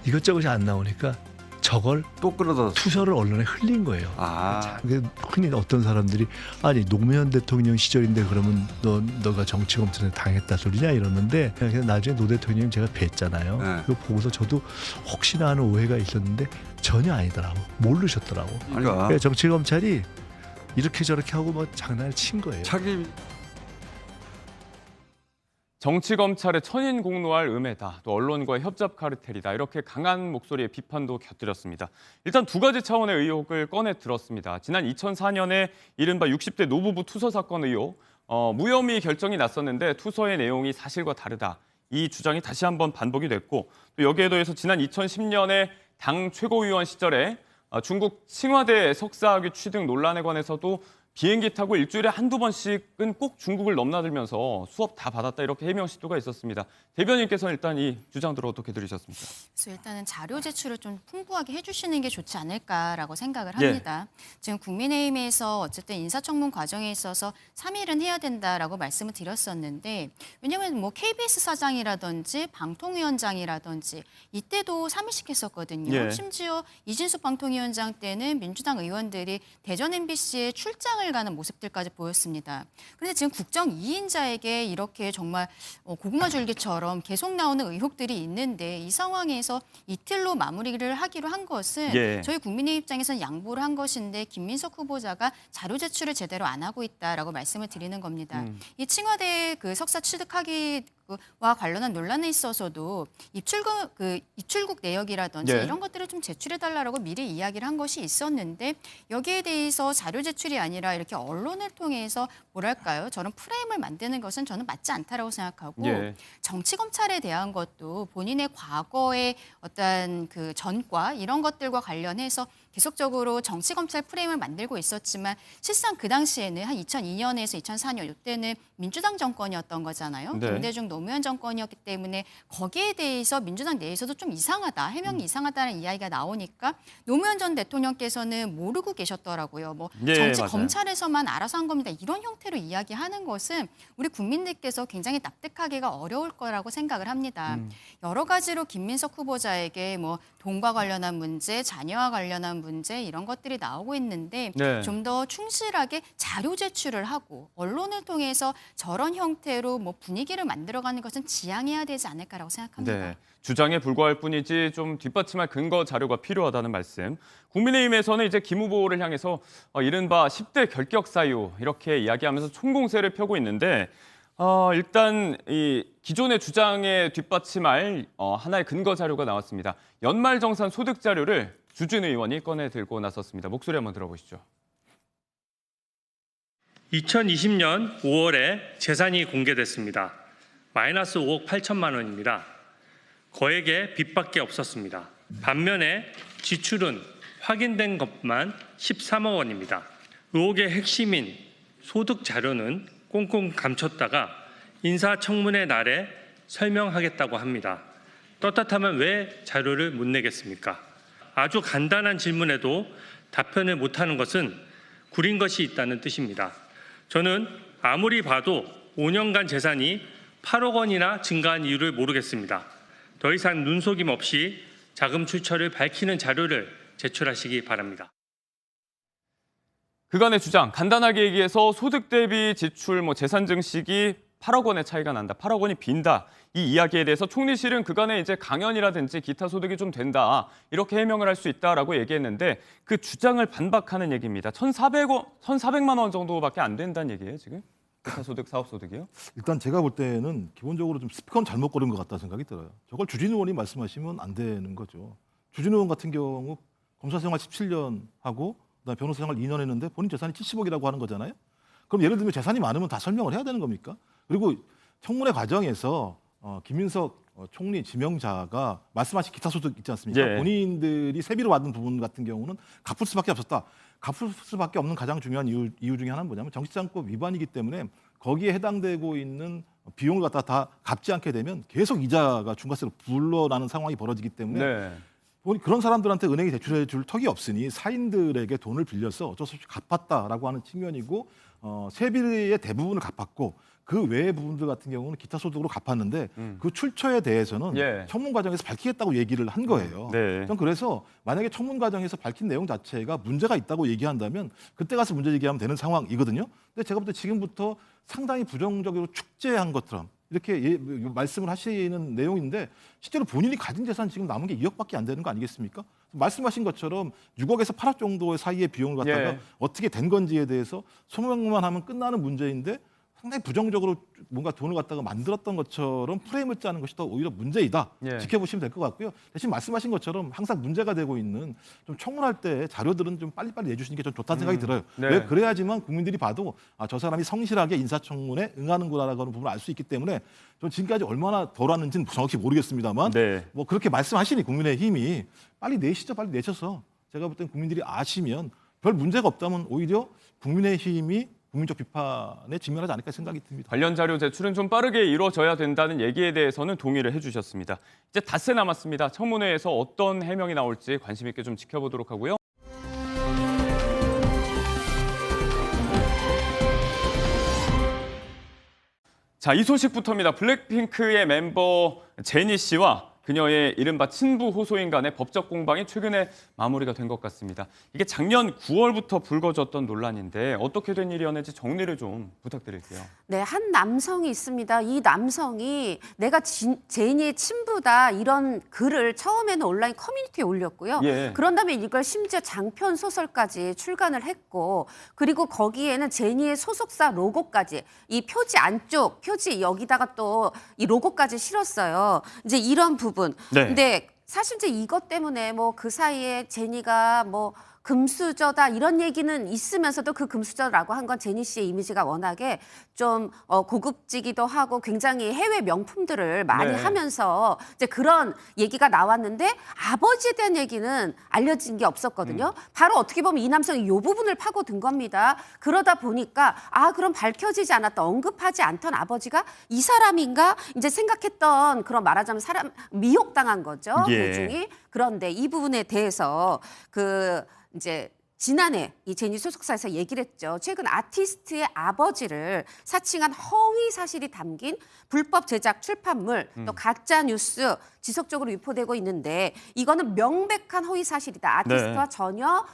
이것저것이 안 나오니까 저걸 또 끌어다 투서를 언론에 흘린 거예요. 그게 흔히 어떤 사람들이 아니 노무현 대통령 시절인데 그러면 너가 정치 검찰에 당했다 소리냐 이러는데 그냥 나중에 노 대통령 제가 뵀잖아요. 그거 보고서 저도 혹시나 하는 오해가 있었는데 전혀 아니더라고. 모르셨더라고. 그러니까 정치 검찰이 이렇게 저렇게 하고 뭐 장난을 친 거예요. 정치검찰의 천인공노할 음해다. 또 언론과의 협잡 카르텔이다. 이렇게 강한 목소리의 비판도 곁들였습니다. 일단 두 가지 차원의 의혹을 꺼내 들었습니다. 지난 2004년에 이른바 60대 노부부 투서 사건 의혹. 무혐의 결정이 났었는데 투서의 내용이 사실과 다르다. 이 주장이 다시 한번 반복이 됐고 또 여기에 더해서 지난 2010년에 당 최고위원 시절에 중국 칭화대 석사학위 취득 논란에 관해서도 비행기 타고 일주일에 한두 번씩은 꼭 중국을 넘나들면서 수업 다 받았다 이렇게 해명 시도가 있었습니다. 대변인께서는 일단 이 주장들을 어떻게 들으셨습니까? 그래서 일단은 자료 제출을 좀 풍부하게 해주시는 게 좋지 않을까라고 생각을 합니다. 지금 국민의힘에서 어쨌든 인사청문 과정에 있어서 3일은 해야 된다라고 말씀을 드렸었는데 왜냐하면 뭐 KBS 사장이라든지 방통위원장이라든지 이때도 3일씩 했었거든요. 심지어 이진숙 방통위원장 때는 민주당 의원들이 대전 MBC에 출장을 가는 모습들까지 보였습니다. 그런데 지금 국정 2인자에게 이렇게 정말 고구마 줄기처럼 계속 나오는 의혹들이 있는데 이 상황에서 이틀로 마무리를 하기로 한 것은 저희 국민의 입장에서는 양보를 한 것인데 김민석 후보자가 자료 제출을 제대로 안 하고 있다라고 말씀을 드리는 겁니다. 이 칭화대 그 석사 취득하기와 관련한 논란에 있어서도 입출국 내역이라든지 이런 것들을 좀 제출해달라고 미리 이야기를 한 것이 있었는데 여기에 대해서 자료 제출이 아니라 이렇게 언론을 통해서 뭐랄까요? 저런 프레임을 만드는 것은 저는 맞지 않다라고 생각하고 정치 검찰에 대한 것도 본인의 과거의 어떤 그 전과 이런 것들과 관련해서 계속적으로 정치 검찰 프레임을 만들고 있었지만 실상 그 당시에는 한 2002년에서 2004년 이때는 민주당 정권이었던 거잖아요. 김대중 노무현 정권이었기 때문에 거기에 대해서 민주당 내에서도 좀 이상하다, 해명이 이상하다는 이야기가 나오니까 노무현 전 대통령께서는 모르고 계셨더라고요. 뭐 정치 검찰에서만 알아서 한 겁니다. 이런 형태로 이야기하는 것은 우리 국민들께서 굉장히 납득하기가 어려울 거라고 생각을 합니다. 여러 가지로 김민석 후보자에게 뭐 돈과 관련한 문제, 자녀와 관련한 문제 이런 것들이 나오고 있는데 좀 더 충실하게 자료 제출을 하고 언론을 통해서 저런 형태로 뭐 분위기를 만들어가는 것은 지양해야 되지 않을까라고 생각합니다. 주장에 불과할 뿐이지 좀 뒷받침할 근거 자료가 필요하다는 말씀. 국민의힘에서는 이제 김 후보를 향해서 이른바 10대 결격 사유 이렇게 이야기하면서 총공세를 펴고 있는데 일단 이 기존의 주장에 뒷받침할 하나의 근거 자료가 나왔습니다. 연말정산 소득 자료를 주진 의원이 꺼내 들고 나섰습니다. 목소리 한번 들어보시죠. 2020년 5월에 재산이 공개됐습니다. 마이너스 5억 8천만 원입니다. 거액의 빚밖에 없었습니다. 반면에 지출은 확인된 것만 13억 원입니다. 의혹의 핵심인 소득 자료는 꽁꽁 감췄다가 인사청문회 날에 설명하겠다고 합니다. 떳떳하면 왜 자료를 못 내겠습니까? 아주 간단한 질문에도 답변을 못하는 것은 구린 것이 있다는 뜻입니다. 저는 아무리 봐도 5년간 재산이 8억 원이나 증가한 이유를 모르겠습니다. 더 이상 눈속임 없이 자금 출처를 밝히는 자료를 제출하시기 바랍니다. 그간의 주장, 간단하게 얘기해서 소득 대비 지출, 재산 증식이 8억 원의 차이가 난다. 8억 원이 빈다. 이 이야기에 대해서 총리실은 그간에 이제 강연이라든지 기타 소득이 좀 된다. 이렇게 해명을 할 수 있다라고 얘기했는데 그 주장을 반박하는 얘기입니다. 1,400만 원 정도밖에 안 된다는 얘기예요, 지금? 기타 소득, 사업 소득이요? 일단 제가 볼 때는 기본적으로 좀 스피커는 잘못 고른 것 같다는 생각이 들어요. 저걸 주진 의원이 말씀하시면 안 되는 거죠. 주진 의원 같은 경우 검사 생활 17년 하고 그다음에 변호사 생활 2년 했는데 본인 재산이 70억이라고 하는 거잖아요. 그럼 예를 들면 재산이 많으면 다 설명을 해야 되는 겁니까? 그리고 청문회 과정에서 김민석 총리 지명자가 말씀하신 기타 소득 있지 않습니까? 본인들이 세비로 받은 부분 같은 경우는 갚을 수밖에 없었다. 갚을 수밖에 없는 가장 중요한 이유 중에 하나는 뭐냐면 정치자금법 위반이기 때문에 거기에 해당되고 있는 비용을 갖다 다 갚지 않게 되면 계속 이자가 중과세로 불러나는 상황이 벌어지기 때문에 그런 사람들한테 은행이 대출해 줄 턱이 없으니 사인들에게 돈을 빌려서 어쩔 수 없이 갚았다라고 하는 측면이고 세비의 대부분을 갚았고 그 외의 부분들 같은 경우는 기타 소득으로 갚았는데 그 출처에 대해서는 예. 청문 과정에서 밝히겠다고 얘기를 한 거예요. 네. 전 그래서 만약에 청문 과정에서 밝힌 내용 자체가 문제가 있다고 얘기한다면 그때 가서 문제 제기하면 되는 상황이거든요. 근데 제가 볼 때 지금부터 상당히 부정적으로 축제한 것처럼 이렇게 말씀을 하시는 내용인데 실제로 본인이 가진 재산 지금 남은 게 2억밖에 안 되는 거 아니겠습니까? 말씀하신 것처럼 6억에서 8억 정도의 사이의 비용을 갖다가 예. 어떻게 된 건지에 대해서 소명만 하면 끝나는 문제인데 상당히 부정적으로 뭔가 돈을 갖다가 만들었던 것처럼 프레임을 짜는 것이 더 오히려 문제이다. 예. 지켜보시면 될 것 같고요. 대신 말씀하신 것처럼 항상 문제가 되고 있는 좀 청문할 때 자료들은 좀 빨리빨리 내주시는 게 좀 좋다는 생각이 들어요. 네. 왜 그래야지만 국민들이 봐도 저 사람이 성실하게 인사청문회 응하는구나라고 하는 부분을 알 수 있기 때문에 좀 지금까지 얼마나 덜 왔는지는 정확히 모르겠습니다만 네. 뭐 그렇게 말씀하시니 국민의힘이 빨리 내시죠. 빨리 내셔서 제가 볼 땐 국민들이 아시면 별 문제가 없다면 오히려 국민의힘이 국민적 비판에 직면하지 않을까 생각이 듭니다. 관련 자료 제출은 좀 빠르게 이루어져야 된다는 얘기에 대해서는 동의를 해주셨습니다. 이제 닷새 남았습니다. 청문회에서 어떤 해명이 나올지 관심 있게 좀 지켜보도록 하고요. 자, 이 소식부터입니다. 블랙핑크의 멤버 제니 씨와 그녀의 이른바 친부 호소인 간의 법적 공방이 최근에 마무리가 된 것 같습니다. 이게 작년 9월부터 불거졌던 논란인데 어떻게 된 일이었는지 정리를 좀 부탁드릴게요. 네, 한 남성이 있습니다. 이 남성이 내가 제니의 친부다 이런 글을 처음에는 온라인 커뮤니티에 올렸고요. 예. 그런 다음에 이걸 심지어 장편 소설까지 출간을 했고 그리고 거기에는 제니의 소속사 로고까지 이 표지 안쪽, 표지 여기다가 또 이 로고까지 실었어요. 이제 이런 부분. 네. 근데 사실 이제 이것 때문에 뭐 그 사이에 제니가 뭐 금수저다 이런 얘기는 있으면서도 그 금수저라고 한 건 제니 씨의 이미지가 워낙에 좀 고급지기도 하고 굉장히 해외 명품들을 많이 네. 하면서 이제 그런 얘기가 나왔는데 아버지에 대한 얘기는 알려진 게 없었거든요. 바로 어떻게 보면 이 남성이 이 부분을 파고든 겁니다. 그러다 보니까 그럼 밝혀지지 않았던 언급하지 않던 아버지가 이 사람인가 이제 생각했던 그런 말하자면 사람 미혹당한 거죠. 예. 대중이. 그런데 이 부분에 대해서 이제 지난해 이 제니 소속사에서 얘기를 했죠. 최근 아티스트의 아버지를 사칭한 허위 사실이 담긴 불법 제작 출판물 또 가짜 뉴스 지속적으로 유포되고 있는데 이거는 명백한 허위 사실이다. 아티스트와 네. 전혀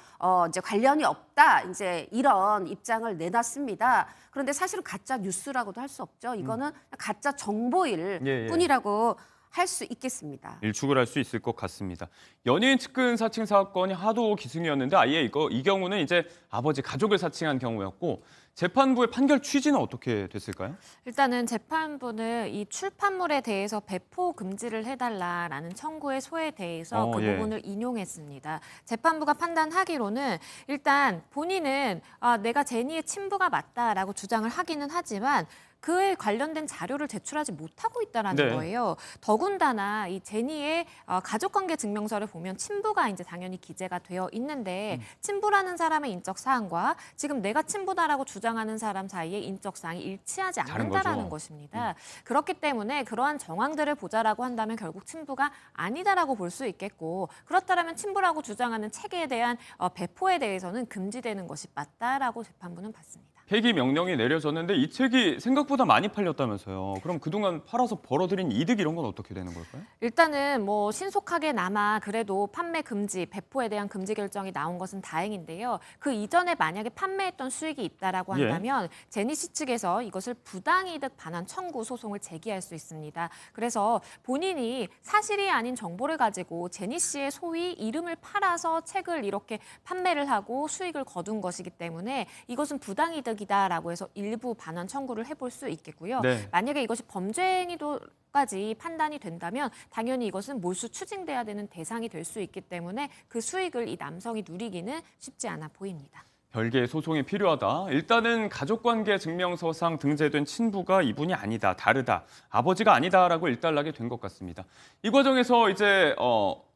이제 관련이 없다. 이제 이런 입장을 내놨습니다. 그런데 사실은 가짜 뉴스라고도 할 수 없죠. 이거는 가짜 정보일 예, 예. 뿐이라고 할 수 있겠습니다. 일축을 할 수 있을 것 같습니다. 연예인 측근 사칭 사건이 하도 기승이었는데 아예 이 경우는 이제 아버지 가족을 사칭한 경우였고 재판부의 판결 취지는 어떻게 됐을까요? 일단은 재판부는 이 출판물에 대해서 배포 금지를 해달라라는 청구의 소에 대해서 그 예. 부분을 인용했습니다. 재판부가 판단하기로는 일단 본인은 내가 제니의 친부가 맞다라고 주장을 하기는 하지만 그에 관련된 자료를 제출하지 못하고 있다라는 네. 거예요. 더군다나 이 제니의 가족관계 증명서를 보면 친부가 이제 당연히 기재가 되어 있는데 친부라는 사람의 인적 사항과 지금 내가 친부다라고 주장하는 사람 사이의 인적 사항이 일치하지 다른 않는다라는 거죠. 것입니다. 그렇기 때문에 그러한 정황들을 보자라고 한다면 결국 친부가 아니다라고 볼 수 있겠고 그렇다면 친부라고 주장하는 책에 대한 배포에 대해서는 금지되는 것이 맞다라고 재판부는 봤습니다. 폐기 명령이 내려졌는데 이 책이 생각보다 많이 팔렸다면서요. 그럼 그동안 팔아서 벌어들인 이득 이런 건 어떻게 되는 걸까요? 일단은 뭐 신속하게나마 그래도 판매 금지, 배포에 대한 금지 결정이 나온 것은 다행인데요. 그 이전에 만약에 판매했던 수익이 있다라고 예. 한다면 제니 씨 측에서 이것을 부당이득 반환 청구 소송을 제기할 수 있습니다. 그래서 본인이 사실이 아닌 정보를 가지고 제니 씨의 소위 이름을 팔아서 책을 이렇게 판매를 하고 수익을 거둔 것이기 때문에 이것은 부당이득이다라고 해서 일부 반환 청구를 해볼 수 있겠고요. 네. 만약에 이것이 범죄 행위도까지 판단이 된다면 당연히 이것은 몰수 추징돼야 되는 대상이 될 수 있기 때문에 그 수익을 이 남성이 누리기는 쉽지 않아 보입니다. 별개의 소송이 필요하다. 일단은 가족관계 증명서상 등재된 친부가 이분이 아니다, 다르다, 아버지가 아니다라고 일단락이 된 것 같습니다. 이 과정에서 이제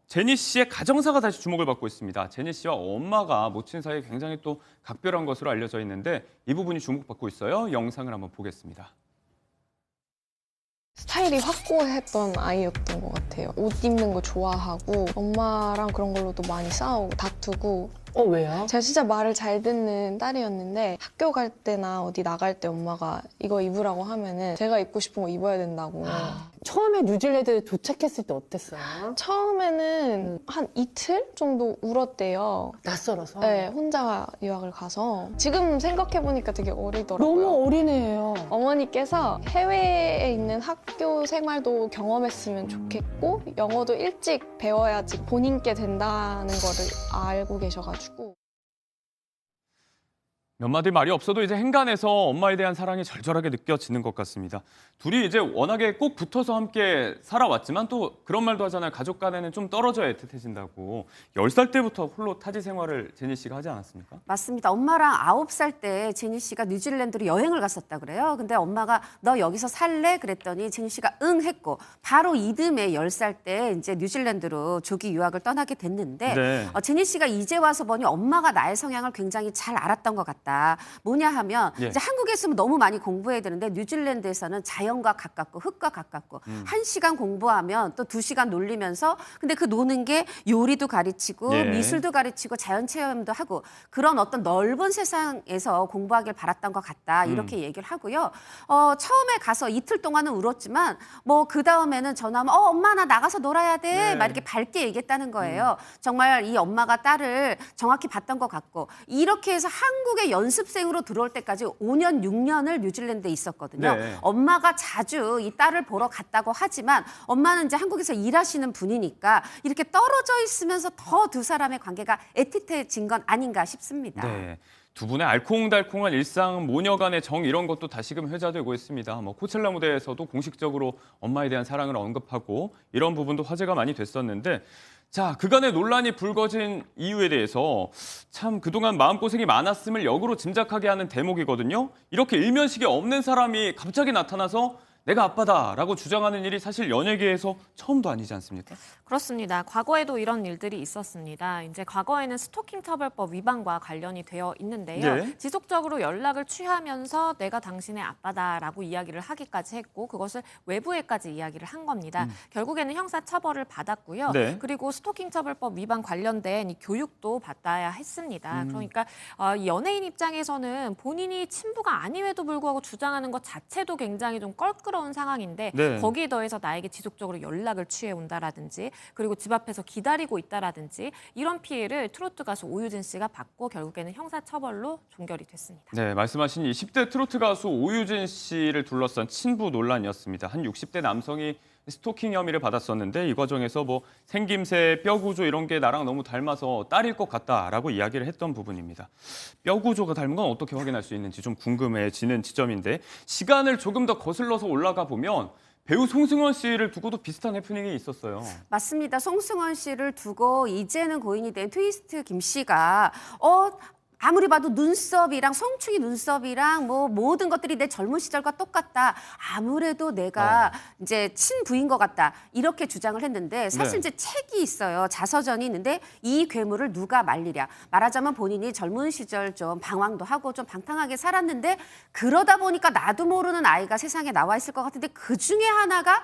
제니 씨의 가정사가 다시 주목을 받고 있습니다. 제니 씨와 엄마가 모친 사이에 굉장히 또 각별한 것으로 알려져 있는데 이 부분이 주목받고 있어요. 영상을 한번 보겠습니다. 스타일이 확고했던 아이였던 것 같아요. 옷 입는 거 좋아하고 엄마랑 그런 걸로도 많이 싸우고 다투고. 왜요? 제가 진짜 말을 잘 듣는 딸이었는데 학교 갈 때나 어디 나갈 때 엄마가 이거 입으라고 하면은 제가 입고 싶은 거 입어야 된다고. 처음에 뉴질랜드에 도착했을 때 어땠어요? 처음에는 한 이틀 정도 울었대요. 낯설어서? 네, 혼자 유학을 가서. 지금 생각해보니까 되게 어리더라고요. 너무 어리네요. 어머니께서 해외에 있는 학교 생활도 경험했으면 좋겠고 영어도 일찍 배워야지 본인께 된다는 거를 알고 계셔가지고. 몇 마디 말이 없어도 이제 행간에서 엄마에 대한 사랑이 절절하게 느껴지는 것 같습니다. 둘이 이제 워낙에 꼭 붙어서 함께 살아왔지만 또 그런 말도 하잖아요. 가족 간에는 좀 떨어져야 애틋해진다고. 10살 때부터 홀로 타지 생활을 제니 씨가 하지 않았습니까? 맞습니다. 엄마랑 9살 때 제니 씨가 뉴질랜드로 여행을 갔었다 그래요. 근데 엄마가 너 여기서 살래? 그랬더니 제니 씨가 응 했고 바로 이듬해 10살 때 이제 뉴질랜드로 조기 유학을 떠나게 됐는데 네. 제니 씨가 이제 와서 보니 엄마가 나의 성향을 굉장히 잘 알았던 것 같다. 뭐냐 하면 예. 이제 한국에 있으면 너무 많이 공부해야 되는데 뉴질랜드에서는 자연과 가깝고 흙과 가깝고 1시간 공부하면 또 2시간 놀리면서 근데 그 노는 게 요리도 가르치고 예. 미술도 가르치고 자연 체험도 하고 그런 어떤 넓은 세상에서 공부하길 바랐던 것 같다 이렇게 얘기를 하고요. 처음에 가서 이틀 동안은 울었지만 뭐 그 다음에는 전화하면 엄마 나 나가서 놀아야 돼 네. 막 이렇게 밝게 얘기했다는 거예요. 정말 이 엄마가 딸을 정확히 봤던 것 같고 이렇게 해서 한국에 연습생으로 들어올 때까지 5년 6년을 뉴질랜드에 있었거든요. 네. 엄마가 자주 이 딸을 보러 갔다고 하지만 엄마는 이제 한국에서 일하시는 분이니까 이렇게 떨어져 있으면서 더 두 사람의 관계가 애틋해진 건 아닌가 싶습니다. 네. 두 분의 알콩달콩한 일상, 모녀 간의 정 이런 것도 다시금 회자되고 있습니다. 코첼라 무대에서도 공식적으로 엄마에 대한 사랑을 언급하고 이런 부분도 화제가 많이 됐었는데 자, 그간의 논란이 불거진 이유에 대해서 참 그동안 마음고생이 많았음을 역으로 짐작하게 하는 대목이거든요. 이렇게 일면식이 없는 사람이 갑자기 나타나서 내가 아빠다라고 주장하는 일이 사실 연예계에서 처음도 아니지 않습니까? 그렇습니다. 과거에도 이런 일들이 있었습니다. 이제 과거에는 스토킹 처벌법 위반과 관련이 되어 있는데요. 네. 지속적으로 연락을 취하면서 내가 당신의 아빠다라고 이야기를 하기까지 했고 그것을 외부에까지 이야기를 한 겁니다. 결국에는 형사 처벌을 받았고요. 네. 그리고 스토킹 처벌법 위반 관련된 이 교육도 받아야 했습니다. 그러니까 이 연예인 입장에서는 본인이 친부가 아님에도 불구하고 주장하는 것 자체도 굉장히 좀 껄끄러운 상황인데 네. 거기에 더해서 나에게 지속적으로 연락을 취해 온다라든지 그리고 집 앞에서 기다리고 있다라든지 이런 피해를 트로트 가수 오유진 씨가 받고 결국에는 형사처벌로 종결이 됐습니다. 네, 말씀하신 이 10대 트로트 가수 오유진 씨를 둘러싼 친부 논란이었습니다. 한 60대 남성이 스토킹 혐의를 받았었는데 이 과정에서 생김새, 뼈 구조 이런 게 나랑 너무 닮아서 딸일 것 같다라고 이야기를 했던 부분입니다. 뼈 구조가 닮은 건 어떻게 확인할 수 있는지 좀 궁금해지는 지점인데 시간을 조금 더 거슬러서 올라가 보면 배우 송승헌 씨를 두고도 비슷한 해프닝이 있었어요. 맞습니다. 송승헌 씨를 두고 이제는 고인이 된 트위스트 김 씨가 아무리 봐도 눈썹이랑 성충이 눈썹이랑 모든 것들이 내 젊은 시절과 똑같다. 아무래도 내가 이제 친부인 것 같다. 이렇게 주장을 했는데 사실 이제 책이 있어요. 자서전이 있는데 이 괴물을 누가 말리랴. 말하자면 본인이 젊은 시절 좀 방황도 하고 좀 방탕하게 살았는데 그러다 보니까 나도 모르는 아이가 세상에 나와 있을 것 같은데 그 중에 하나가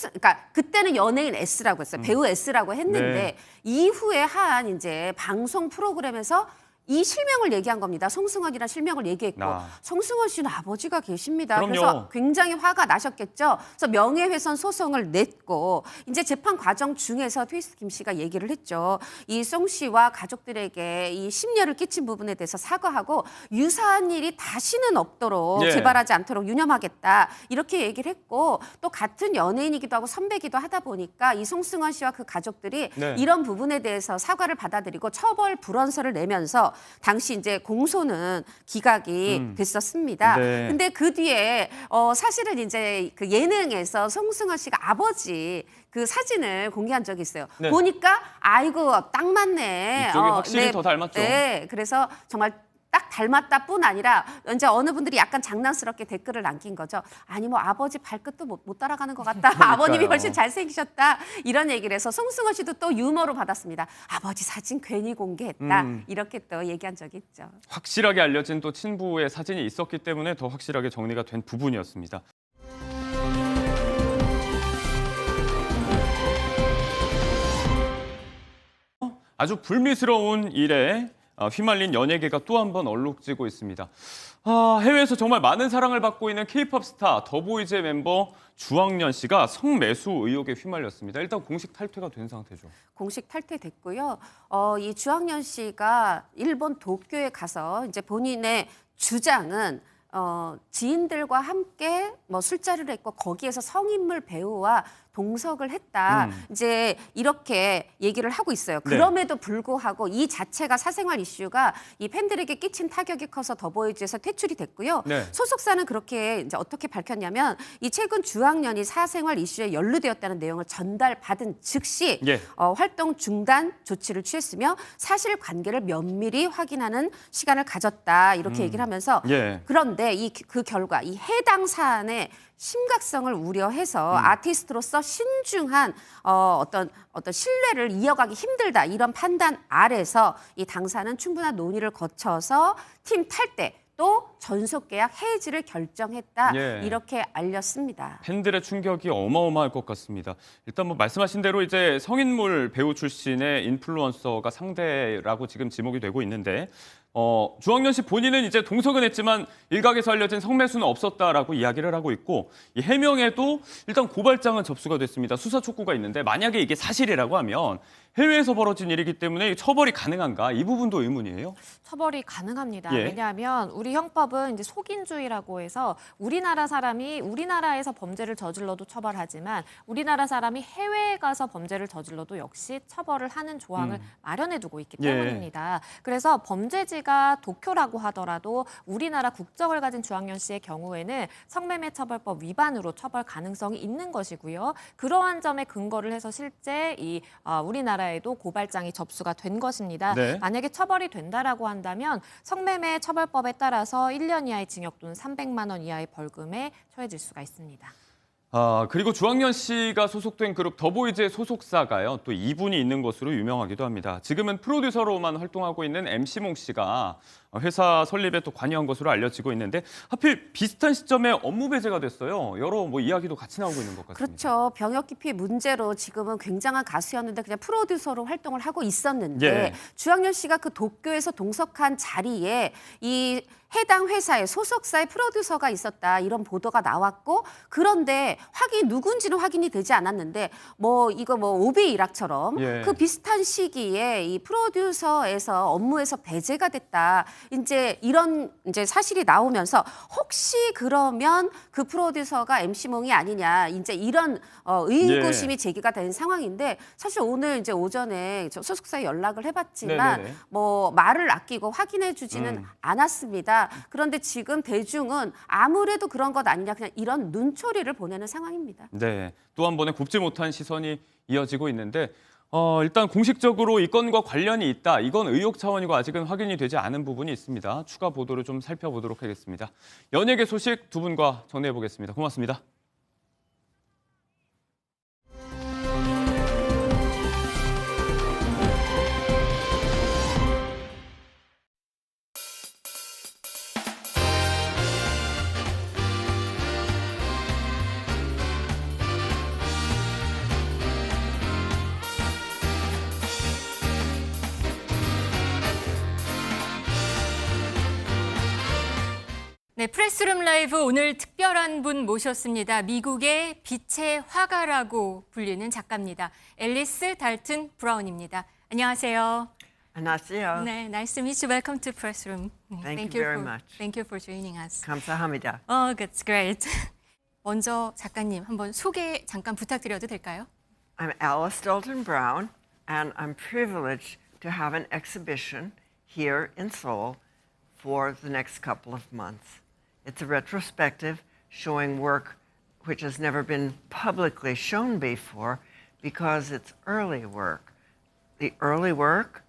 그러니까 그때는 연예인 S라고 했어요. 배우 S라고 했는데 네. 이후에 한 이제 방송 프로그램에서 이 실명을 얘기한 겁니다. 송승헌이라는 실명을 얘기했고 송승헌 씨는 아버지가 계십니다. 그럼요. 그래서 굉장히 화가 나셨겠죠. 그래서 명예훼손 소송을 냈고 이제 재판 과정 중에서 트위스트 김 씨가 얘기를 했죠. 이 송 씨와 가족들에게 이 심려를 끼친 부분에 대해서 사과하고 유사한 일이 다시는 없도록 재발하지 않도록 유념하겠다. 이렇게 얘기를 했고 또 같은 연예인이기도 하고 선배기도 하다 보니까 이 송승헌 씨와 그 가족들이 이런 부분에 대해서 사과를 받아들이고 처벌 불원서를 내면서 당시 이제 공소는 기각이 됐었습니다. 네. 근데 그 뒤에 사실은 이제 그 예능에서 송승헌 씨가 아버지 그 사진을 공개한 적이 있어요. 네. 보니까 아이고 딱 맞네. 이쪽이 확실히 더 닮았죠. 네, 그래서 정말 딱 닮았다뿐 아니라 이제 어느 분들이 약간 장난스럽게 댓글을 남긴 거죠. 아니 아버지 발끝도 못 따라가는 것 같다. 아버님이 훨씬 잘생기셨다. 이런 얘기를 해서 송승헌 씨도 또 유머로 받았습니다. 아버지 사진 괜히 공개했다. 이렇게 또 얘기한 적이 있죠. 확실하게 알려진 또 친부의 사진이 있었기 때문에 더 확실하게 정리가 된 부분이었습니다. 아주 불미스러운 일에 휘말린 연예계가 또 한 번 얼룩지고 있습니다. 해외에서 정말 많은 사랑을 받고 있는 K-팝 스타 더보이즈의 멤버 주황년 씨가 성매수 의혹에 휘말렸습니다. 일단 공식 탈퇴가 된 상태죠. 공식 탈퇴됐고요. 이 주황년 씨가 일본 도쿄에 가서 이제 본인의 주장은 지인들과 함께 뭐 술자리를 했고 거기에서 성인물 배우와 동석을 했다. 이제 이렇게 얘기를 하고 있어요. 그럼에도 불구하고 이 자체가 사생활 이슈가 이 팬들에게 끼친 타격이 커서 더보이즈에서 퇴출이 됐고요. 네. 소속사는 그렇게 이제 어떻게 밝혔냐면 이 최근 주황년이 사생활 이슈에 연루되었다는 내용을 전달받은 즉시 활동 중단 조치를 취했으며 사실 관계를 면밀히 확인하는 시간을 가졌다. 이렇게 얘기를 하면서 그런데 그 결과 이 해당 사안의 심각성을 우려해서 아티스트로서 신중한 어떤 신뢰를 이어가기 힘들다 이런 판단 아래서 이 당사는 충분한 논의를 거쳐서 팀 탈퇴 또 전속 계약 해지를 결정했다 이렇게 알렸습니다. 팬들의 충격이 어마어마할 것 같습니다. 일단 뭐 말씀하신 대로 이제 성인물 배우 출신의 인플루언서가 상대라고 지금 지목이 되고 있는데 주황년 씨 본인은 이제 동석은 했지만 일각에서 알려진 성매수는 없었다라고 이야기를 하고 있고 이 해명에도 일단 고발장은 접수가 됐습니다. 수사 촉구가 있는데 만약에 이게 사실이라고 하면 해외에서 벌어진 일이기 때문에 처벌이 가능한가? 이 부분도 의문이에요. 처벌이 가능합니다. 왜냐하면 우리 형법은 이제 속인주의라고 해서 우리나라 사람이 우리나라에서 범죄를 저질러도 처벌하지만 우리나라 사람이 해외에 가서 범죄를 저질러도 역시 처벌을 하는 조항을 마련해 두고 있기 때문입니다. 그래서 범죄지가 도쿄라고 하더라도 우리나라 국적을 가진 주황년 씨의 경우에는 성매매 처벌법 위반으로 처벌 가능성이 있는 것이고요. 그러한 점에 근거를 해서 실제 우리나라에도 고발장이 접수가 된 것입니다. 만약에 처벌이 된다라고 한다면 성매매 처벌법에 따라서 1년 이하의 징역 또는 300만 원 이하의 벌금에 처해질 수가 있습니다. 그리고 주황년 씨가 소속된 그룹 더보이즈의 소속사가요. 또 이분이 있는 것으로 유명하기도 합니다. 지금은 프로듀서로만 활동하고 있는 MC몽 씨가 회사 설립에 또 관여한 것으로 알려지고 있는데 하필 비슷한 시점에 업무 배제가 됐어요. 여러 이야기도 같이 나오고 있는 것 같습니다. 그렇죠. 병역 기피 문제로 지금은 굉장한 가수였는데 그냥 프로듀서로 활동을 하고 있었는데 주황년 씨가 그 도쿄에서 동석한 자리에 이 해당 회사의 소속사의 프로듀서가 있었다 이런 보도가 나왔고 그런데 누군지는 확인이 되지 않았는데 이거 오비 일학처럼 그 비슷한 시기에 이 프로듀서에서 업무에서 배제가 됐다. 이제 이런 사실이 나오면서 혹시 그러면 그 프로듀서가 MC몽이 아니냐 이제 이런 의구심이 제기가 된 상황인데 사실 오늘 이제 오전에 소속사에 연락을 해봤지만 말을 아끼고 확인해 주지는 않았습니다. 그런데 지금 대중은 아무래도 그런 것 아니냐 그냥 이런 눈초리를 보내는 상황입니다. 네, 또 한 번의 굽지 못한 시선이 이어지고 있는데 일단 공식적으로 이 건과 관련이 있다. 이건 의혹 차원이고 아직은 확인이 되지 않은 부분이 있습니다. 추가 보도를 좀 살펴보도록 하겠습니다. 연예계 소식 두 분과 전해보겠습니다. 고맙습니다. 네, 프레스룸 라이브 오늘 특별한 분 모셨습니다. 미국의 빛의 화가라고 불리는 작가입니다. 앨리스 달튼 브라운입니다. 안녕하세요. 안녕하세요. 네, nice to meet you. Welcome to Pressroom. Thank you very much. Thank you for joining us. 감사합니다. That's great. 먼저 작가님 한번 소개 잠깐 부탁드려도 될까요? I'm Alice Dalton Brown, and I'm privileged to have an exhibition here in Seoul for the next couple of months. It's a retrospective showing work which has never been publicly shown before because it's early work. The early work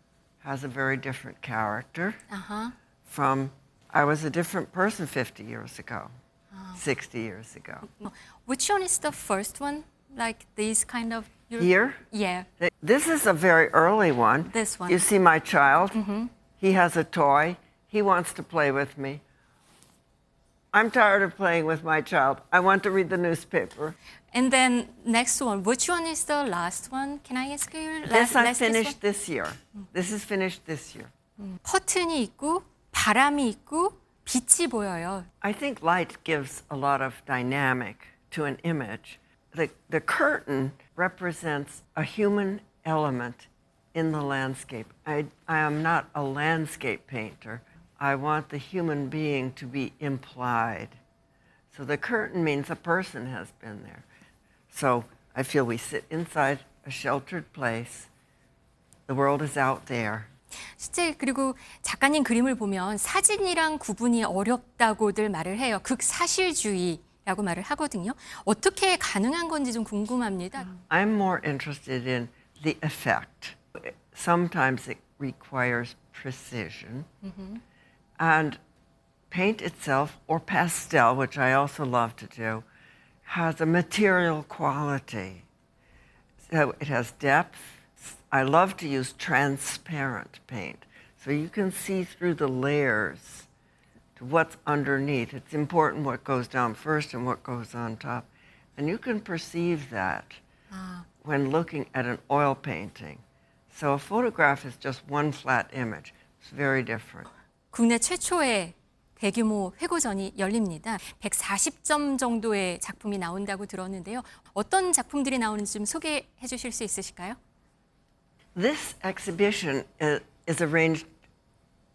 has a very different character from, I was a different person 50 years ago, 60 years ago. Which one is the first one? Like these kind of... Here? Yeah. This is a very early one. This one. You see my child? He has a toy. He wants to play with me. I'm tired of playing with my child. I want to read the newspaper. And then next one, which one is the last one? Can I ask you? This I last finished one? this year. This is finished this year. 커튼이 있고 바람이 있고 빛이 보여요. I think light gives a lot of dynamic to an image. The curtain represents a human element in the landscape. I am not a landscape painter. I want the human being to be implied. So the curtain means a person has been there. So I feel we sit inside a sheltered place. The world is out there. 실제 그리고 작가님 그림을 보면 사진이랑 구분이 어렵다고들 말을 해요. 극사실주의라고 말을 하거든요. 어떻게 가능한 건지 좀 궁금합니다. I'm more interested in the effect. Sometimes it requires precision. And paint itself, or pastel, which I also love to do, has a material quality. So it has depth. I love to use transparent paint. So you can see through the layers to what's underneath. It's important what goes down first and what goes on top. And you can perceive that when looking at an oil painting. So a photograph is just one flat image. It's very different. 국내 최초의 대규모 회고전이 열립니다. 140점 정도의 작품이 나온다고 들었는데요. 어떤 작품들이 나오는지 좀 소개해 주실 수 있으실까요? This exhibition is arranged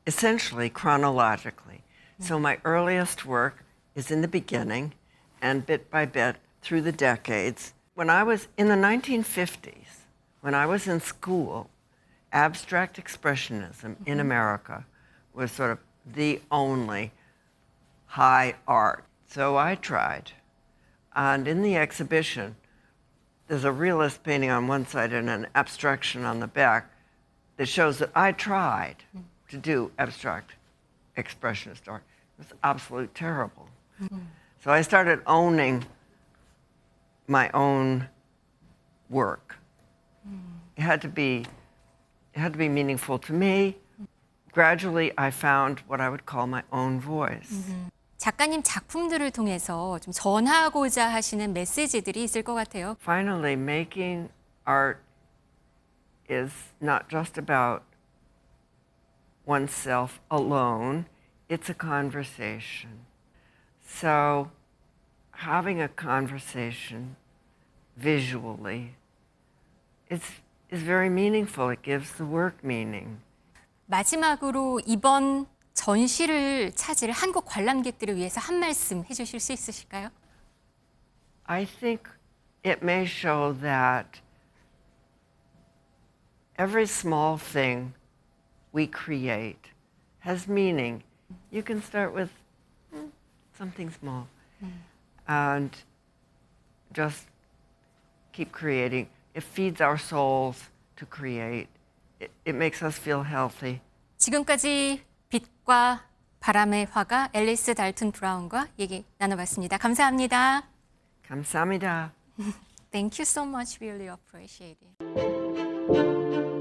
essentially chronologically. So my earliest work is in the beginning and bit by bit through the decades. When I was in the 1950s, when I was in school, abstract expressionism in America was sort of the only high art. So I tried. And in the exhibition, there's a realist painting on one side and an abstraction on the back that shows that I tried to do abstract expressionist art. It was absolutely terrible. So I started owning my own work. It had to be meaningful to me. Gradually, I found what I would call my own voice. 작가님 작품들을 통해서 좀 전하고자 하시는 메시지들이 있을 것 같아요. Finally, making art is not just about oneself alone. It's a conversation. So, having a conversation visually is very meaningful. It gives the work meaning. 마지막으로 이번 전시를 찾을 한국 관람객들을 위해서 한 말씀 해주실 수 있으실까요? I think it may show that every small thing we create has meaning. You can start with something small and just keep creating. It feeds our souls to create. It makes us feel healthy. 지금까지 빛과 바람의 화가 앨리스 달튼 브라운과 얘기 나눠봤습니다. 감사합니다. 감사합니다. Thank you so much. Really appreciate it.